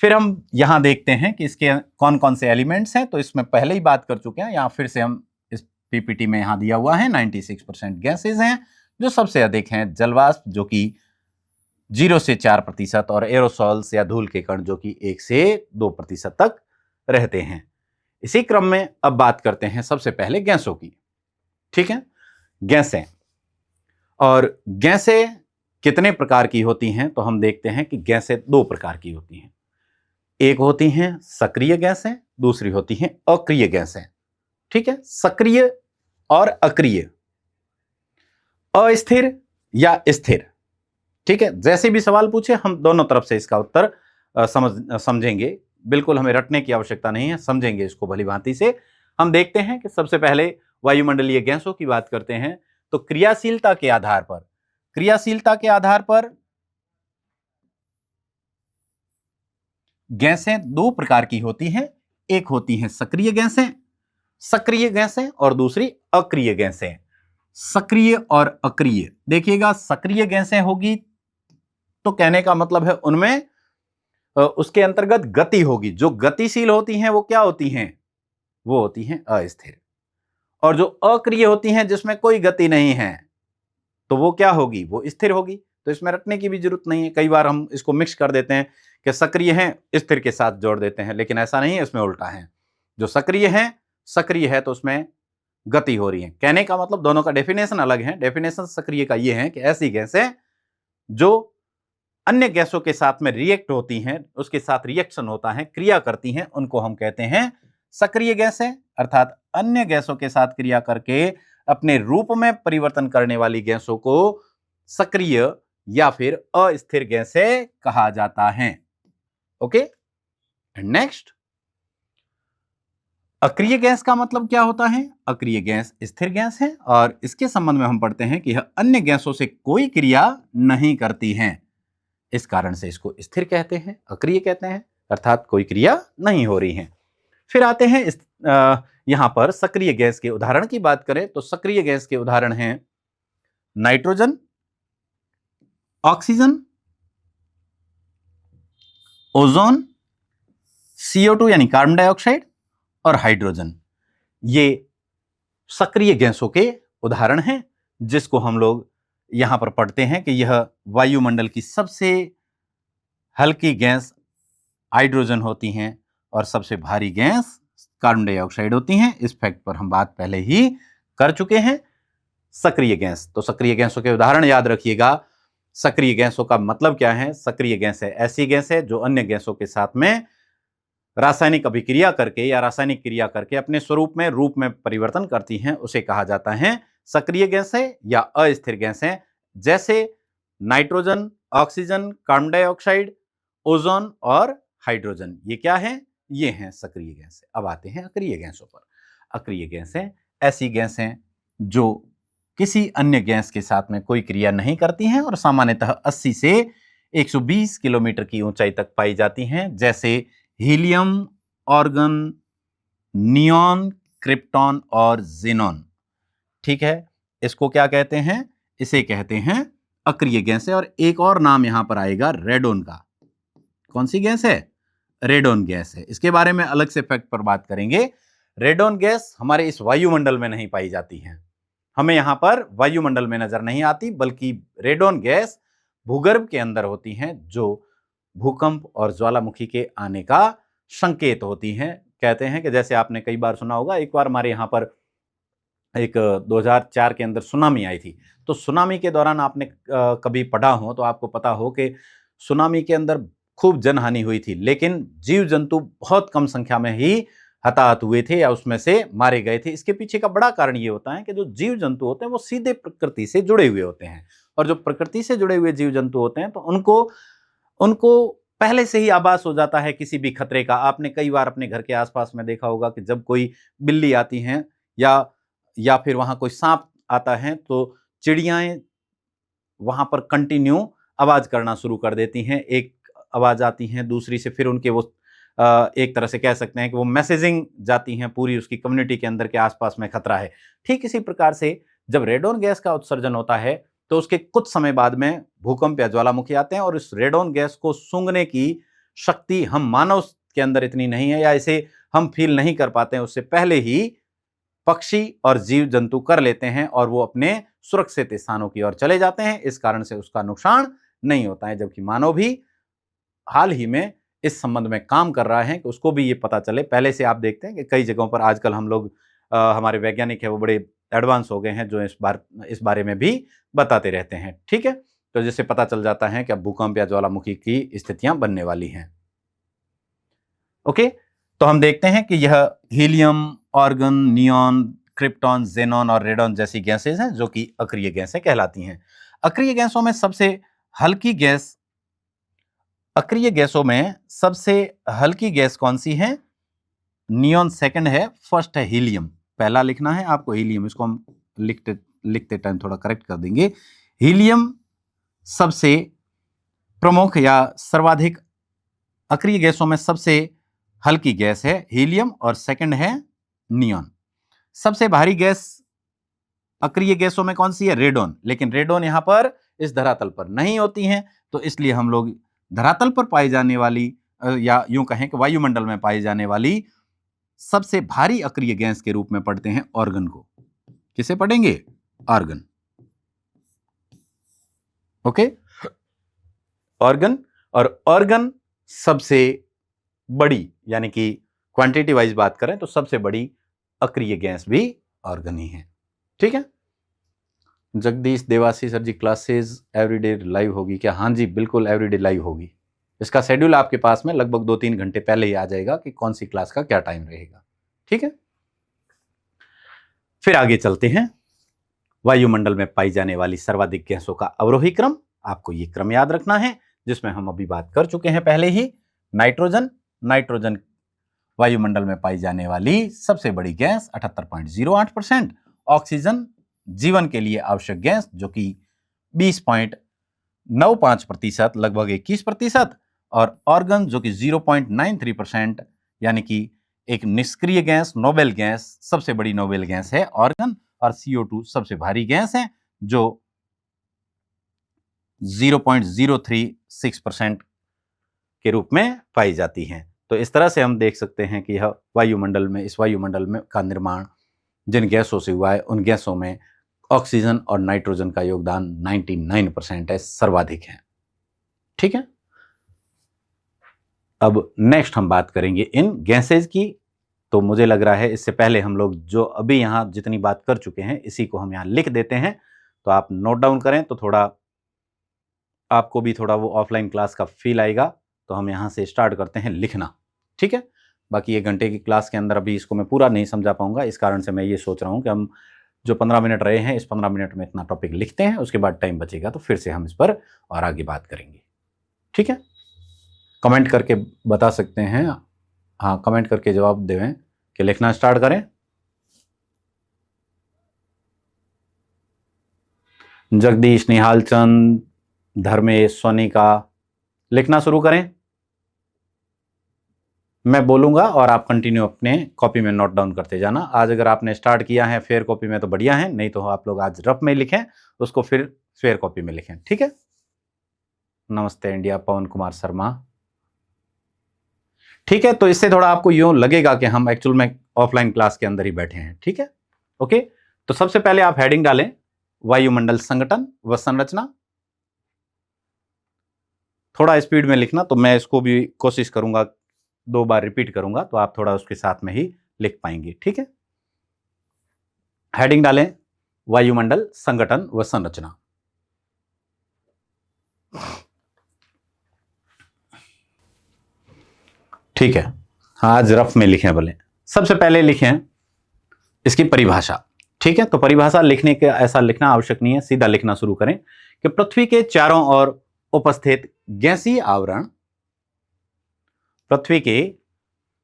फिर हम यहां देखते हैं कि इसके कौन कौन से एलिमेंट्स हैं। तो इसमें पहले ही बात कर चुके हैं, यहां फिर से हम इस पीपीटी में यहां दिया हुआ है 96% गैसेज हैं। जो सबसे अधिक हैं जलवाष्प जो कि 0 से 4% और एरोसॉल्स या धूल के कण जो कि 1 से 2% तक रहते हैं। इसी क्रम में अब बात करते हैं सबसे पहले गैसों की। ठीक है, गैसें, और गैसें कितने प्रकार की होती हैं? तो हम देखते हैं कि गैसें 2 प्रकार की होती हैं। एक होती हैं सक्रिय गैसें, दूसरी होती हैं अक्रिय गैसें। ठीक है, सक्रिय और अक्रिय, अस्थिर या स्थिर। ठीक है, जैसे भी सवाल पूछे हम दोनों तरफ से इसका उत्तर समझेंगे। बिल्कुल हमें रटने की आवश्यकता नहीं है, समझेंगे इसको भली भांति से। हम देखते हैं कि सबसे पहले वायुमंडलीय गैसों की बात करते हैं। तो क्रियाशीलता के आधार पर, क्रियाशीलता के आधार पर गैसें 2 प्रकार की होती हैं। एक होती हैं सक्रिय गैसें सक्रिय गैसें और दूसरी अक्रिय गैसें। सक्रिय और अक्रिय, देखिएगा सक्रिय गैसें होगी तो कहने का मतलब है उनमें उसके अंतर्गत गति होगी। जो गतिशील होती हैं वो क्या होती हैं? वो होती हैं अस्थिर। और जो अक्रिय होती हैं जिसमें कोई गति नहीं है तो वो क्या होगी? वो स्थिर होगी। तो इसमें रटने की भी जरूरत नहीं है। कई बार हम इसको मिक्स कर देते हैं कि सक्रिय हैं स्थिर के साथ जोड़ देते हैं, लेकिन ऐसा नहीं है, इसमें उल्टा है। जो सक्रिय है तो उसमें गति हो रही है। कहने का मतलब दोनों का डेफिनेशन अलग है। डेफिनेशन सक्रिय का ये है कि ऐसी गैसें जो अन्य गैसों के साथ में रिएक्ट होती हैं, उसके साथ रिएक्शन होता है, क्रिया करती हैं, उनको हम कहते हैं सक्रिय गैसें। अर्थात अन्य गैसों के साथ क्रिया करके अपने रूप में परिवर्तन करने वाली गैसों को सक्रिय या फिर अस्थिर गैसें कहा जाता है। ओके, नेक्स्ट, अक्रिय गैस का मतलब क्या होता है? अक्रिय गैस स्थिर गैस है और इसके संबंध में हम पढ़ते हैं कि यह अन्य गैसों से कोई क्रिया नहीं करती हैं, इस कारण से इसको स्थिर कहते हैं, अक्रिय कहते हैं, अर्थात कोई क्रिया नहीं हो रही है। फिर आते हैं यहां पर सक्रिय गैस के उदाहरण की बात करें तो सक्रिय गैस के उदाहरण हैं नाइट्रोजन, ऑक्सीजन, ओजोन, CO2 यानी कार्बन डाइऑक्साइड और हाइड्रोजन। ये सक्रिय गैसों के उदाहरण हैं जिसको हम लोग यहां पर पढ़ते हैं कि यह वायुमंडल की सबसे हल्की गैस हाइड्रोजन होती हैं और सबसे भारी गैस कार्बन डाइऑक्साइड होती हैं। इस फैक्ट पर हम बात पहले ही कर चुके हैं। सक्रिय गैस, तो सक्रिय गैसों के उदाहरण याद रखिएगा। सक्रिय गैसों का मतलब क्या है? सक्रिय गैस है ऐसी गैस है जो अन्य गैसों के साथ में रासायनिक अभिक्रिया करके या रासायनिक क्रिया करके अपने स्वरूप में, रूप में परिवर्तन करती हैं, उसे कहा जाता है सक्रिय गैसें या अस्थिर गैसें। जैसे nitrogen, oxygen, carbon dioxide, ozone और हाइड्रोजन, ये क्या है? ये हैं सक्रिय गैसें। अब आते हैं अक्रिय गैसों पर। अक्रिय गैसें ऐसी गैसें जो किसी अन्य गैस के साथ में कोई क्रिया नहीं करती हैं और सामान्यतः 80 से 120 किलोमीटर की ऊंचाई तक पाई जाती हैं, जैसे हीलियम, ऑर्गन, नियॉन, क्रिप्टॉन और जेनॉन। ठीक है, इसको क्या कहते हैं? इसे कहते हैं अक्रिय गैसें। और एक और नाम यहां पर आएगा रेडोन का। कौन सी गैस है? रेडोन गैस है। इसके बारे में अलग से फैक्ट पर बात करेंगे। रेडोन गैस हमारे इस वायुमंडल में नहीं पाई जाती है, हमें यहां पर वायुमंडल में नजर नहीं आती, बल्कि रेडोन गैस भूगर्भ के अंदर होती हैं, जो भूकंप और ज्वालामुखी के आने का संकेत होती हैं। कहते हैं कि जैसे आपने कई बार सुना होगा, एक बार हमारे यहाँ पर एक 2004 के अंदर सुनामी आई थी। तो सुनामी के दौरान आपने कभी पढ़ा हो तो आपको पता हो कि सुनामी के अंदर खूब जनहानि हुई थी, लेकिन जीव जंतु बहुत कम संख्या में ही हताहत हुए थे या उसमें से मारे गए थे। इसके पीछे का बड़ा कारण ये होता है कि जो जीव जंतु होते हैं वो सीधे प्रकृति से जुड़े हुए होते हैं, और जो प्रकृति से जुड़े हुए जीव जंतु होते हैं तो उनको उनको पहले से ही आभास हो जाता है किसी भी खतरे का। आपने कई बार अपने घर के आसपास में देखा होगा कि जब कोई बिल्ली आती हैं या फिर वहां कोई सांप आता है तो चिड़ियाएं वहां पर कंटिन्यू आवाज करना शुरू कर देती हैं। एक आवाज आती है, दूसरी से फिर उनके वो एक तरह से कह सकते हैं कि वो मैसेजिंग जाती हैं पूरी उसकी कम्युनिटी के अंदर के आसपास में खतरा है। ठीक इसी प्रकार से जब रेडोन गैस का उत्सर्जन होता है तो उसके कुछ समय बाद में भूकंप या ज्वालामुखी आते हैं, और इस रेडोन गैस को सूंघने की शक्ति हम मानव के अंदर इतनी नहीं है या इसे हम फील नहीं कर पाते हैं, उससे पहले ही पक्षी और जीव जंतु कर लेते हैं और वो अपने सुरक्षित स्थानों की ओर चले जाते हैं। इस कारण से उसका नुकसान नहीं होता है, जबकि मानव भी हाल ही में इस संबंध में काम कर रहा है कि उसको भी ये पता चले। पहले से आप देखते हैं कि कई जगहों पर आजकल हम लोग हमारे वैज्ञानिक है वो बड़े एडवांस हो गए हैं, जो इस बारे में भी बताते रहते हैं। ठीक है, तो जिससे पता चल जाता है कि अब भूकंप या ज्वालामुखी की स्थितियां बनने वाली हैं। ओके, तो हम देखते हैं कि यह helium, organ, neon, krypton, xenon और रेडॉन जैसी गैसेज हैं जो कि अक्रिय गैसें कहलाती हैं। अक्रिय गैसों में सबसे हल्की गैस अक्रिय गैसों में सबसे हल्की गैस कौन सी है? नियॉन सेकंड है, फर्स्ट है हीलियम। पहला लिखना है आपको हीलियम, इसको हम लिखते टाइम थोड़ा करेक्ट कर देंगे। हीलियम सबसे प्रमुख या सर्वाधिक अक्रिय गैसों में सबसे हल्की गैस है हीलियम, और सेकंड है नियॉन। सबसे भारी गैस अक्रिय गैसों में कौन सी है? रेडोन। लेकिन रेडोन यहां पर इस धरातल पर नहीं होती हैं, तो इसलिए हम लोग धरातल पर पाई जाने वाली या यूं कहें कि वायुमंडल में पाई जाने वाली सबसे भारी अक्रिय गैस के रूप में पढ़ते हैं ऑर्गन को। किसे पढ़ेंगे? आर्गन। Okay, organ. और ऑर्गन सबसे बड़ी, यानी कि क्वांटिटी वाइज बात करें तो सबसे बड़ी अक्रिय गैस भी ऑर्गन ही है। ठीक है। जगदीश देवासी सर जी, क्लासेस एवरीडे लाइव होगी क्या? हाँ जी, बिल्कुल एवरीडे लाइव होगी। इसका शेड्यूल आपके पास में लगभग 2-3 घंटे पहले ही आ जाएगा कि कौन सी क्लास का क्या टाइम रहेगा। ठीक है। फिर आगे चलते हैं। वायुमंडल में पाई जाने वाली सर्वाधिक गैसों का अवरोही क्रम। आपको यह क्रम याद रखना है, जिसमें हम अभी बात कर चुके हैं पहले ही। नाइट्रोजन। नाइट्रोजन वायुमंडल में पाई जाने वाली सबसे बड़ी गैस 78.08%। ऑक्सीजन जीवन के लिए आवश्यक गैस जो कि 20.95%, लगभग 21%। और ऑर्गन जो कि 0.93%, यानी कि एक निष्क्रिय गैस, नोबेल गैस, सबसे बड़ी नोबेल गैस है ऑर्गन। और CO2 सबसे भारी गैस है जो 0.036% के रूप में पाई जाती हैं। तो इस तरह से हम देख सकते हैं कि यह वायुमंडल में, इस वायुमंडल में का निर्माण जिन गैसों से हुआ है, उन गैसों में ऑक्सीजन और नाइट्रोजन का योगदान 99% है, सर्वाधिक है। ठीक है। अब नेक्स्ट हम बात करेंगे इन गैसेज की। तो मुझे लग रहा है इससे पहले हम लोग जो अभी यहां जितनी बात कर चुके हैं, इसी को हम यहां लिख देते हैं, तो आप नोट डाउन करें तो थोड़ा आपको भी थोड़ा वो ऑफलाइन क्लास का फील आएगा। तो हम यहां से स्टार्ट करते हैं लिखना। ठीक है। बाकी 1 घंटे की क्लास के अंदर अभी इसको मैं पूरा नहीं समझा पाऊंगा, इस कारण से मैं ये सोच रहा हूं कि हम जो 15 मिनट रहे हैं, इस 15 मिनट में इतना टॉपिक लिखते हैं, उसके बाद टाइम बचेगा तो फिर से हम इस पर और आगे बात करेंगे। ठीक है। कमेंट करके बता सकते हैं। हाँ, कमेंट करके जवाब देवें कि लिखना स्टार्ट करें। जगदीश, निहाल चंद, धर्मेश, सोनिका, लिखना शुरू करें। मैं बोलूंगा और आप कंटिन्यू अपने कॉपी में नोट डाउन करते जाना। आज अगर आपने स्टार्ट किया है फेयर कॉपी में तो बढ़िया है, नहीं तो आप लोग आज रफ में लिखें, उसको फिर फेयर कॉपी में लिखें। ठीक है। नमस्ते इंडिया, पवन कुमार शर्मा। ठीक है। तो इससे थोड़ा आपको यूं लगेगा कि हम एक्चुअल में ऑफलाइन क्लास के अंदर ही बैठे हैं। ठीक है। ओके। तो सबसे पहले आप हेडिंग डालें, वायुमंडल संगठन व संरचना। थोड़ा स्पीड में लिखना, तो मैं इसको भी कोशिश करूंगा 2 बार रिपीट करूंगा, तो आप थोड़ा उसके साथ में ही लिख पाएंगे। ठीक है। हेडिंग डालें, वायुमंडल संगठन व संरचना। ठीक है। आज रफ में लिखें भले। सबसे पहले लिखें इसकी परिभाषा। ठीक है। तो परिभाषा लिखने के ऐसा लिखना आवश्यक नहीं है, सीधा लिखना शुरू करें कि पृथ्वी के चारों ओर उपस्थित गैसीय आवरण, पृथ्वी के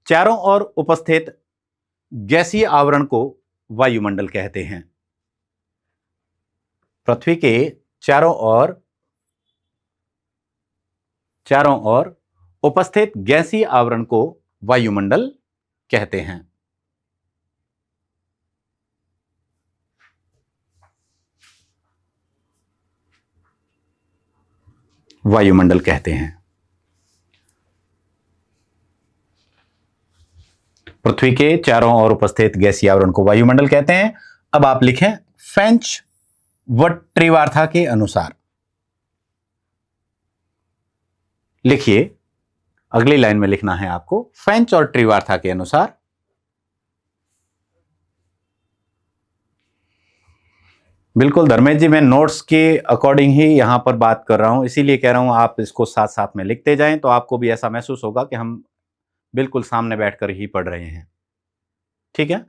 चारों ओर उपस्थित गैसीय आवरण को वायुमंडल कहते हैं। पृथ्वी के चारों ओर उपस्थित गैसीय आवरण को वायुमंडल कहते हैं। वायुमंडल कहते हैं। पृथ्वी के चारों ओर उपस्थित गैसीय आवरण को वायुमंडल कहते हैं। अब आप लिखें फेंच व ट्रिवार्था के अनुसार। लिखिए, अगली लाइन में लिखना है आपको फेंच और ट्रिवार्था के अनुसार। बिल्कुल धर्मेश जी, मैं नोट्स के अकॉर्डिंग ही यहां पर बात कर रहा हूं, इसीलिए कह रहा हूं आप इसको साथ साथ में लिखते जाएं, तो आपको भी ऐसा महसूस होगा कि हम बिल्कुल सामने बैठकर ही पढ़ रहे हैं। ठीक है।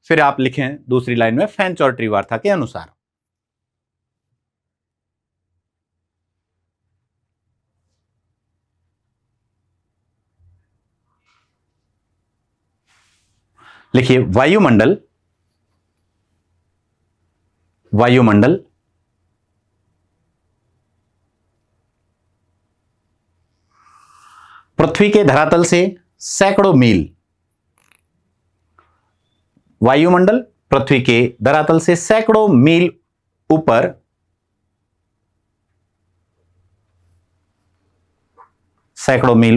फिर आप लिखें दूसरी लाइन में फेंच और ट्रिवार्था के अनुसार। लिखिए, वायुमंडल पृथ्वी के धरातल से सैकड़ों मील, वायुमंडल पृथ्वी के धरातल से सैकड़ों मील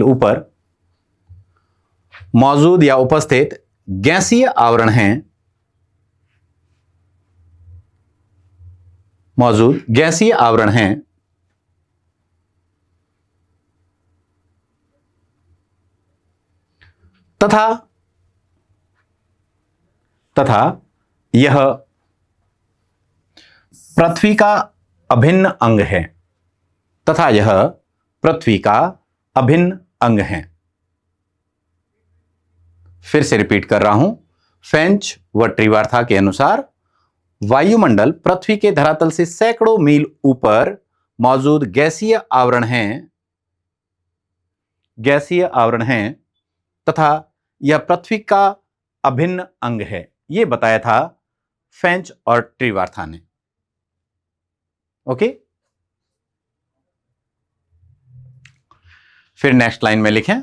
ऊपर मौजूद या उपस्थित गैसीय आवरण हैं, तथा यह पृथ्वी का अभिन्न अंग है। फिर से रिपीट कर रहा हूं, फेंच व ट्रिवार्था के अनुसार वायुमंडल पृथ्वी के धरातल से सैकड़ों मील ऊपर मौजूद गैसीय आवरण हैं तथा यह पृथ्वी का अभिन्न अंग है। यह बताया था फेंच और ट्रिवार्था ने। ओके, फिर नेक्स्ट लाइन में लिखें,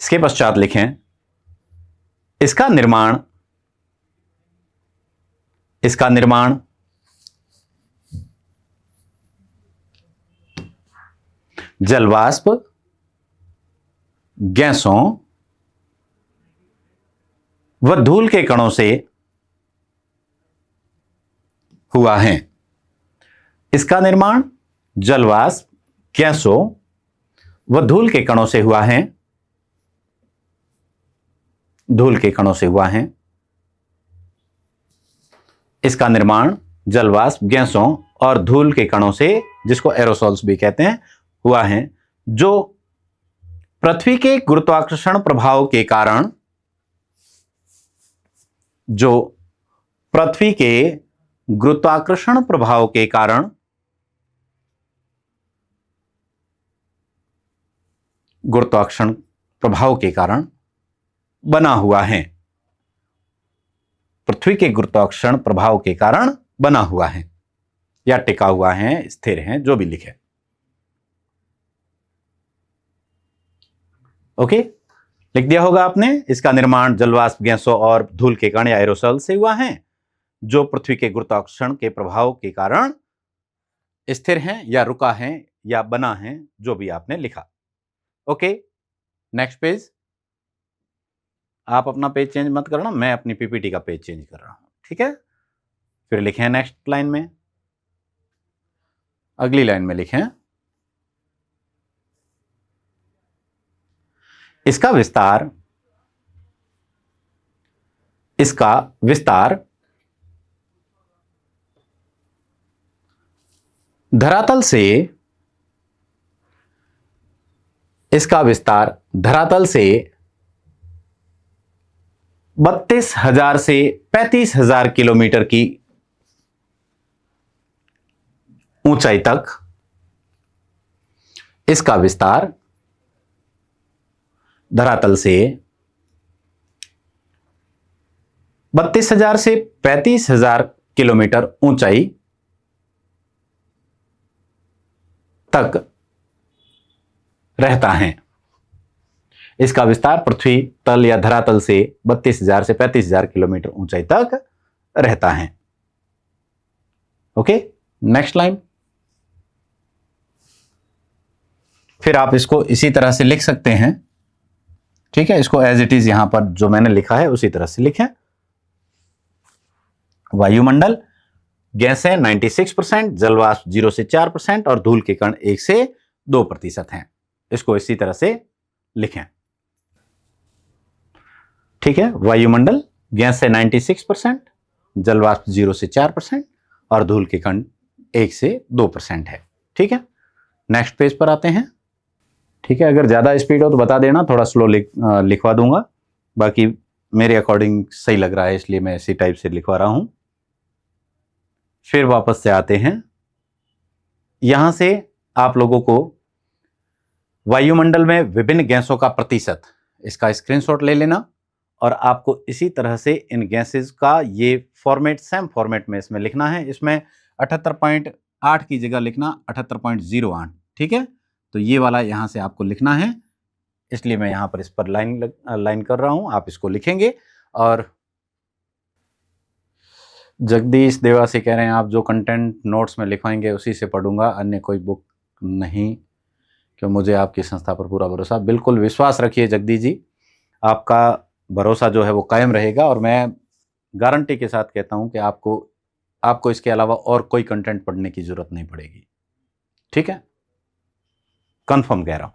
इसके पश्चात लिखें, इसका निर्माण जलवाष्प, गैसों व धूल के कणों से हुआ है। इसका निर्माण जलवाष्प, गैसों व धूल के कणों से हुआ है। इसका निर्माण जलवाष्प, गैसों और धूल के कणों से, जिसको एरोसॉल्स भी कहते हैं, हुआ है, जो पृथ्वी के गुरुत्वाकर्षण प्रभाव के कारण बना हुआ है। पृथ्वी के गुरुत्वाकर्षण प्रभाव के कारण बना हुआ है या टिका हुआ है, स्थिर है, जो भी लिखे। ओके, लिख दिया होगा आपने। इसका निर्माण जलवाष्प, गैसों और धूल के कण या एरोसॉल से हुआ है, जो पृथ्वी के गुरुत्वाकर्षण के प्रभाव के कारण स्थिर हैं या रुका है या बना है, जो भी आपने लिखा। Okay, next page. आप अपना पेज चेंज मत करना, मैं अपनी पीपीटी का पेज चेंज कर रहा हूं, ठीक है। फिर लिखें नेक्स्ट लाइन में, अगली लाइन में लिखें, इसका विस्तार धरातल से 32,000 से 35,000 किलोमीटर की ऊंचाई तक, इसका विस्तार धरातल से 32,000 से 35,000 किलोमीटर ऊंचाई तक रहता है। इसका विस्तार पृथ्वी तल या धरातल से 32,000 से 35,000 किलोमीटर ऊंचाई तक रहता है। Okay, next line. फिर आप इसको इसी तरह से लिख सकते हैं, ठीक है। इसको एज इट इज यहां पर जो मैंने लिखा है उसी तरह से लिखें। वायुमंडल गैसें 96%, जलवाष्प 0 से 4% और धूल के कण 1 से 2% हैं। इसको इसी तरह से लिखें, ठीक है। वायुमंडल गैसें 96%, जलवाष्प 0 से 4% और धूल के कण 1 से 2% है, ठीक है। नेक्स्ट पेज पर आते हैं, ठीक है। अगर ज्यादा स्पीड हो तो बता देना, थोड़ा स्लो लिखवा दूंगा। बाकी मेरे अकॉर्डिंग सही लग रहा है, इसलिए मैं इसी टाइप से लिखवा रहा हूं। फिर वापस से आते हैं, यहां से आप लोगों को वायुमंडल में विभिन्न गैसों का प्रतिशत, इसका स्क्रीनशॉट ले लेना और आपको इसी तरह से इन गैसेस का ये फॉर्मेट, सेम फॉर्मेट में इसमें लिखना है। इसमें 78.8 की जगह लिखना 78.08, ठीक है। तो ये वाला यहां से आपको लिखना है इसलिए मैं यहाँ पर इस पर लाइन कर रहा हूँ, आप इसको लिखेंगे। और जगदीश देवासी कह रहे हैं आप जो कंटेंट नोट्स में लिखवाएंगे उसी से पढ़ूंगा, अन्य कोई बुक नहीं, क्यों मुझे आपकी संस्था पर पूरा भरोसा। बिल्कुल विश्वास रखिए जगदीश जी, आपका भरोसा जो है वो कायम रहेगा, और मैं गारंटी के साथ कहता हूं कि आपको इसके अलावा और कोई कंटेंट पढ़ने की जरूरत नहीं पड़ेगी। ठीक है, कंफर्म कह रहा हूं।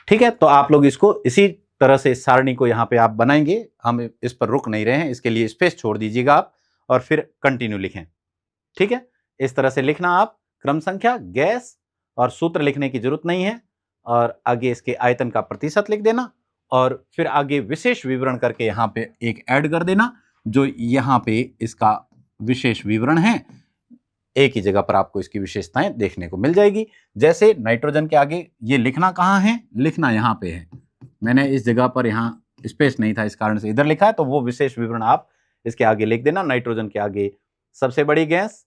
ठीक है, तो आप लोग इसको इसी तरह से सारणी को यहाँ पे आप बनाएंगे, हम इस पर रुक नहीं रहे हैं, इसके लिए स्पेस छोड़ दीजिएगा आप और फिर कंटिन्यू लिखें। ठीक है, इस तरह से लिखना आप, क्रम संख्या, गैस और सूत्र लिखने की जरूरत नहीं है, और आगे इसके आयतन का प्रतिशत लिख देना, और फिर आगे विशेष विवरण करके यहाँ पे एक ऐड कर देना, जो यहाँ पे इसका विशेष विवरण है। एक ही जगह पर आपको इसकी विशेषताएं देखने को मिल जाएगी। जैसे नाइट्रोजन के आगे ये लिखना कहाँ है, लिखना यहाँ पे है, मैंने इस जगह पर यहाँ स्पेस नहीं था इस कारण से इधर लिखा है, तो वो विशेष विवरण आप इसके आगे लिख देना। नाइट्रोजन के आगे सबसे बड़ी गैस,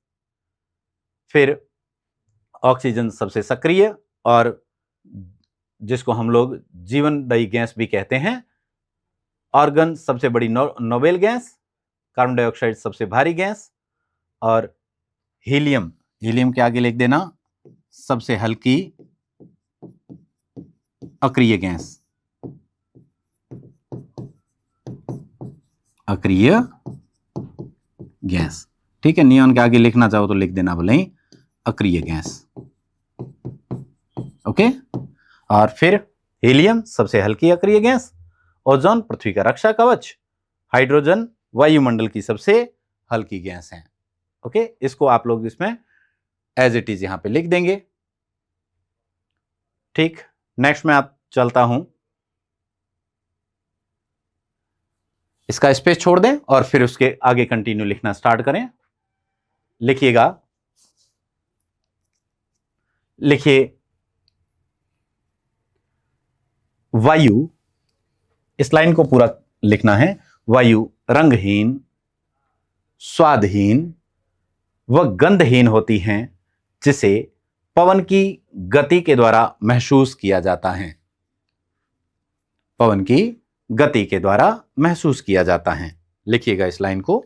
फिर ऑक्सीजन सबसे सक्रिय और जिसको हम लोग जीवनदायी गैस भी कहते हैं, ऑर्गन सबसे बड़ी नोबेल गैस, कार्बन डाइऑक्साइड सबसे भारी गैस, और हीलियम के आगे लिख देना सबसे हल्की अक्रिय गैस, अक्रिय गैस। ठीक है, नियॉन के आगे लिखना चाहो तो लिख देना भले ही अक्रिय गैस। ओके, और फिर हीलियम सबसे हल्की अक्रिय गैस, ओजोन पृथ्वी का रक्षा कवच, हाइड्रोजन वायुमंडल की सबसे हल्की गैस है। ओके, इसको आप लोग इसमें एज इट इज यहां पे लिख देंगे। ठीक, नेक्स्ट में आप चलता हूं, इसका स्पेस छोड़ दें और फिर उसके आगे कंटिन्यू लिखना स्टार्ट करें। लिखिएगा, लिखिए वायु, इस लाइन को पूरा लिखना है। वायु रंगहीन, स्वादहीन व गंधहीन होती हैं, जिसे पवन की गति के द्वारा महसूस किया जाता है। पवन की गति के द्वारा महसूस किया जाता है। लिखिएगा इस लाइन को।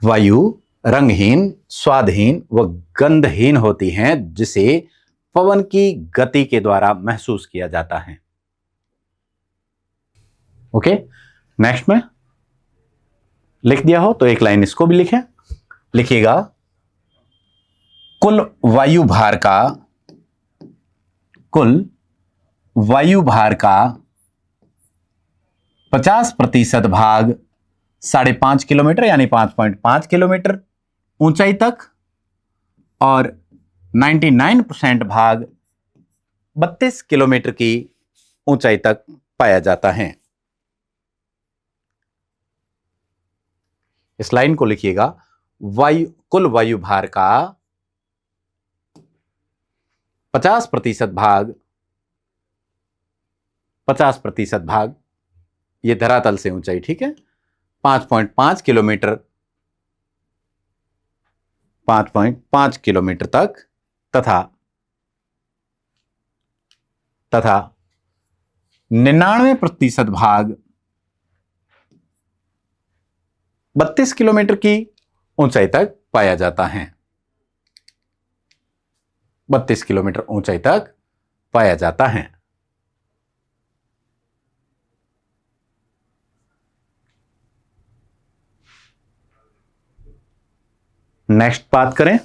वायु रंगहीन, स्वादहीन व गंधहीन होती हैं, जिसे पवन की गति के द्वारा महसूस किया जाता है। ओके, नेक्स्ट में लिख दिया हो तो एक लाइन इसको भी लिखें। लिखिएगा, कुल वायु भार का 50% भाग 5.5 किलोमीटर यानी 5.5 किलोमीटर ऊंचाई तक, और 99% भाग 32 किलोमीटर की ऊंचाई तक पाया जाता है। इस लाइन को लिखिएगा, कुल वायु भार का 50% भाग, ये धरातल से ऊंचाई, ठीक है, 5.5 किलोमीटर तक, तथा 99% भाग 32 किलोमीटर की ऊंचाई तक पाया जाता है। 32 किलोमीटर ऊंचाई तक पाया जाता है। नेक्स्ट बात करें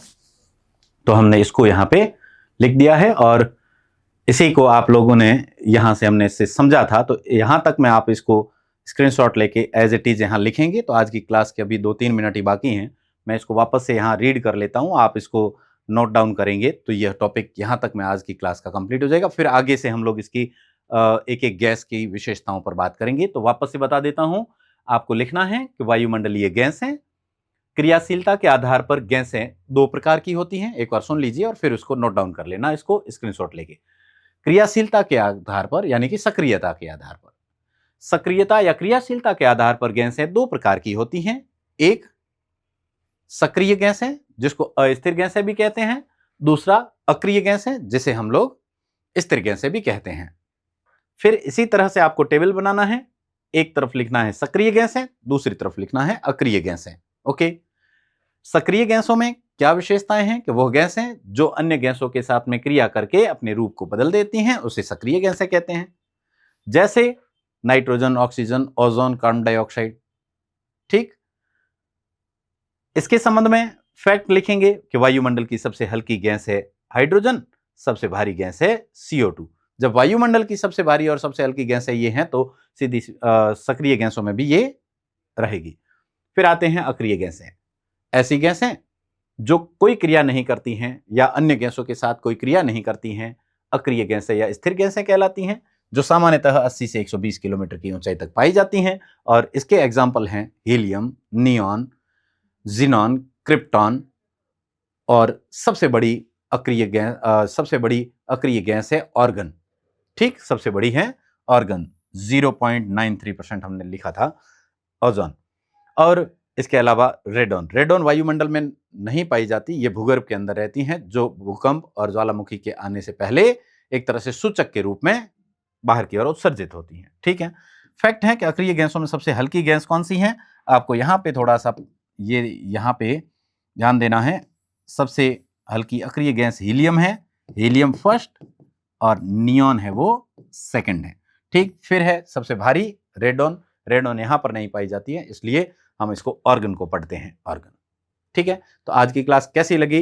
तो हमने इसको यहां पे लिख दिया है, और इसी को आप लोगों ने यहां से हमने इससे समझा था, तो यहां तक मैं आप इसको स्क्रीनशॉट लेके एज इट इज यहां लिखेंगे। तो आज की क्लास के अभी 2-3 मिनट ही बाकी हैं, मैं इसको वापस से यहां रीड कर लेता हूं, आप इसको नोट डाउन करेंगे तो यह टॉपिक यहां तक में आज की क्लास का कंप्लीट हो जाएगा। फिर आगे से हम लोग इसकी एक एक गैस की विशेषताओं पर बात करेंगे। तो वापस से बता देता हूं, आपको लिखना है कि वायुमंडलीय गैस है, क्रियाशीलता के आधार पर गैसें 2 प्रकार की होती हैं। एक बार सुन लीजिए और फिर उसको नोट डाउन कर लेना, इसको स्क्रीनशॉट लेके। क्रियाशीलता के आधार पर यानी कि सक्रियता के आधार पर, सक्रियता या क्रियाशीलता के आधार पर गैसें 2 प्रकार की होती हैं। एक सक्रिय गैसें जिसको अस्थिर गैसें भी कहते हैं, दूसरा अक्रिय गैस है जिसे हम लोग स्थिर गैसें भी कहते हैं। फिर इसी तरह से आपको टेबल बनाना है, एक तरफ लिखना है सक्रिय गैसें, दूसरी तरफ लिखना है अक्रिय गैसें। ओके, सक्रिय गैसों में क्या विशेषताएं हैं कि वो गैसें जो अन्य गैसों के साथ में क्रिया करके अपने रूप को बदल देती हैं उसे सक्रिय गैसें कहते हैं, जैसे nitrogen, oxygen, ozone, carbon dioxide. ठीक, इसके संबंध में फैक्ट लिखेंगे कि वायुमंडल की सबसे हल्की गैस है हाइड्रोजन, सबसे भारी गैस है CO2। जब वायुमंडल की सबसे भारी और सबसे हल्की गैसें ये हैं तो सीधी सक्रिय गैसों में भी ये रहेगी। फिर आते हैं अक्रिय गैसें, ऐसी गैसें जो कोई क्रिया नहीं करती हैं या अन्य गैसों के साथ कोई क्रिया नहीं करती हैं, अक्रिय गैसें या स्थिर गैसें कहलाती हैं, जो सामान्यतः 80 से 120 किलोमीटर की ऊंचाई तक पाई जाती हैं। और इसके एग्जाम्पल हैं हीलियम, नियॉन, जिनॉन, क्रिप्टॉन, और सबसे बड़ी अक्रिय गैस है ऑर्गन। ठीक, सबसे बड़ी है ऑर्गन, 0.93% हमने लिखा था ओजोन। और इसके अलावा रेडॉन वायुमंडल में नहीं पाई जाती, ये भूगर्भ के अंदर रहती हैं, जो भूकंप और ज्वालामुखी के आने से पहले एक तरह से सूचक के रूप में बाहर की ओर उत्सर्जित होती हैं। ठीक है, फैक्ट है कि अक्रिय गैसों में सबसे हल्की गैस कौन सी है, आपको यहाँ पे थोड़ा सा ये यहाँ पे ध्यान देना है। सबसे हल्की अक्रिय गैस हीलियम है, हीलियम फर्स्ट, और नियॉन है वो सेकंड है। ठीक, फिर है सबसे भारी रेडॉन यहाँ पर नहीं पाई जाती है, इसलिए हम इसको ऑर्गन को पढ़ते हैं, ऑर्गन। ठीक है, तो आज की क्लास कैसी लगी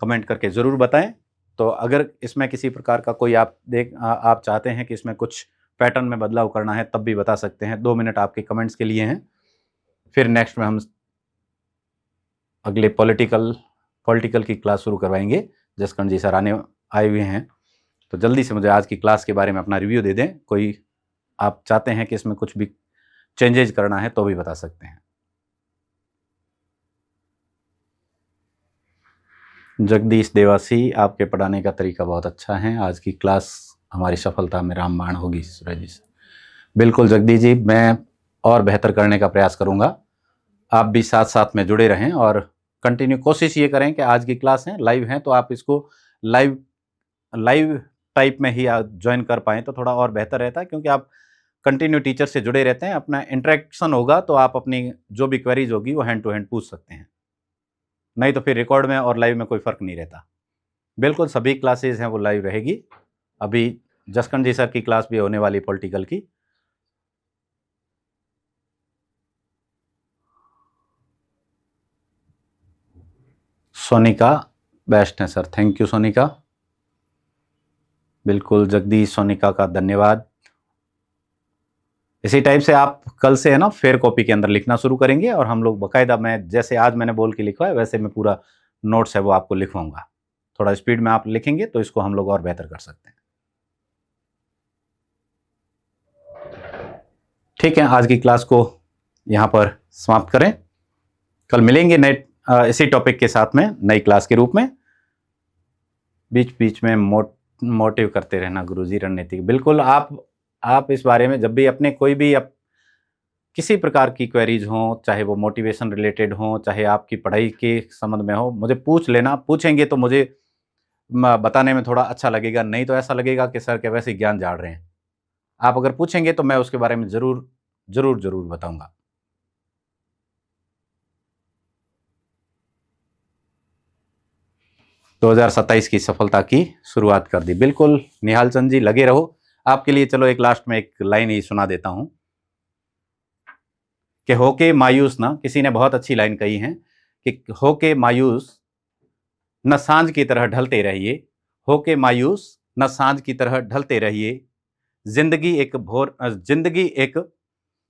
कमेंट करके जरूर बताएं। तो अगर इसमें किसी प्रकार का कोई आप चाहते हैं कि इसमें कुछ पैटर्न में बदलाव करना है तब भी बता सकते हैं। 2 मिनट आपके कमेंट्स के लिए हैं। फिर नेक्स्ट में हम अगले पॉलिटिकल की क्लास शुरू करवाएंगे। जसकरण जी सर आए हुए हैं, तो जल्दी से मुझे आज की क्लास के बारे में अपना रिव्यू दे दें। कोई आप चाहते हैं कि इसमें कुछ भी चेंजेज करना है तो भी बता सकते हैं। जगदीश देवासी, आपके पढ़ाने का तरीका बहुत अच्छा है, आज की क्लास हमारी सफलता में रामबाण होगी। सूरज जी, बिल्कुल जगदीश जी, मैं और बेहतर करने का प्रयास करूंगा। आप भी साथ साथ में जुड़े रहें और कंटिन्यू कोशिश ये करें कि आज की क्लास है लाइव है तो आप इसको लाइव टाइप में ही ज्वाइन कर पाएँ तो थोड़ा और बेहतर रहता है, क्योंकि आप कंटिन्यू टीचर से जुड़े रहते हैं, अपना इंटरेक्शन होगा तो आप अपनी जो भी क्वेरीज होगी वो हैंड टू हैंड पूछ सकते हैं, नहीं तो फिर रिकॉर्ड में और लाइव में कोई फ़र्क नहीं रहता। बिल्कुल सभी क्लासेज हैं वो लाइव रहेगी। अभी जसकरण जी सर की क्लास भी होने वाली पॉलिटिकल की। सोनिका बेस्ट है सर, थैंक यू सोनिका। बिल्कुल जगदीश, सोनिका का धन्यवाद। इसी टाइप से आप कल से है ना फेयर कॉपी के अंदर लिखना शुरू करेंगे और हम लोग बाकायदा, मैं जैसे आज मैंने बोल के लिखा है वैसे मैं पूरा नोट्स है वो आपको लिखवाऊंगा। थोड़ा स्पीड में आप लिखेंगे तो इसको हम लोग और बेहतर कर सकते हैं। ठीक है, आज की क्लास को यहाँ पर समाप्त करें। कल मिलेंगे नए इसी टॉपिक के साथ में नई क्लास के रूप में। बीच बीच में मोटिव करते रहना गुरुजी, रणनीति। बिल्कुल, आप इस बारे में जब भी अपने कोई भी किसी प्रकार की क्वेरीज हो, चाहे वो मोटिवेशन रिलेटेड हो, चाहे आपकी पढ़ाई के संबंध में हो, मुझे पूछ लेना। पूछेंगे तो मुझे बताने में थोड़ा अच्छा लगेगा, नहीं तो ऐसा लगेगा कि सर के वैसे ज्ञान झाड़ रहे हैं। आप अगर पूछेंगे तो मैं उसके बारे में जरूर बताऊंगा। तो 2027 की सफलता की शुरुआत कर दी। बिल्कुल निहाल चंद जी, लगे रहो। आपके लिए चलो एक लास्ट में एक लाइन ही सुना देता हूं कि होके मायूस ना, किसी ने बहुत अच्छी लाइन कही है कि होके मायूस न सांझ की तरह ढलते रहिए, होके मायूस न सांझ की तरह ढलते रहिए, जिंदगी एक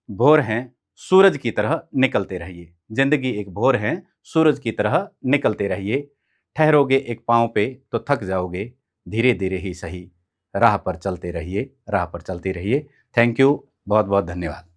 भोर है, सूरज की तरह निकलते रहिए। जिंदगी एक भोर है, सूरज की तरह निकलते रहिए। ठहरोगे एक पांव पे तो थक जाओगे, धीरे धीरे ही सही, राह पर चलते रहिए, राह पर चलते रहिए। थैंक यू, बहुत बहुत धन्यवाद।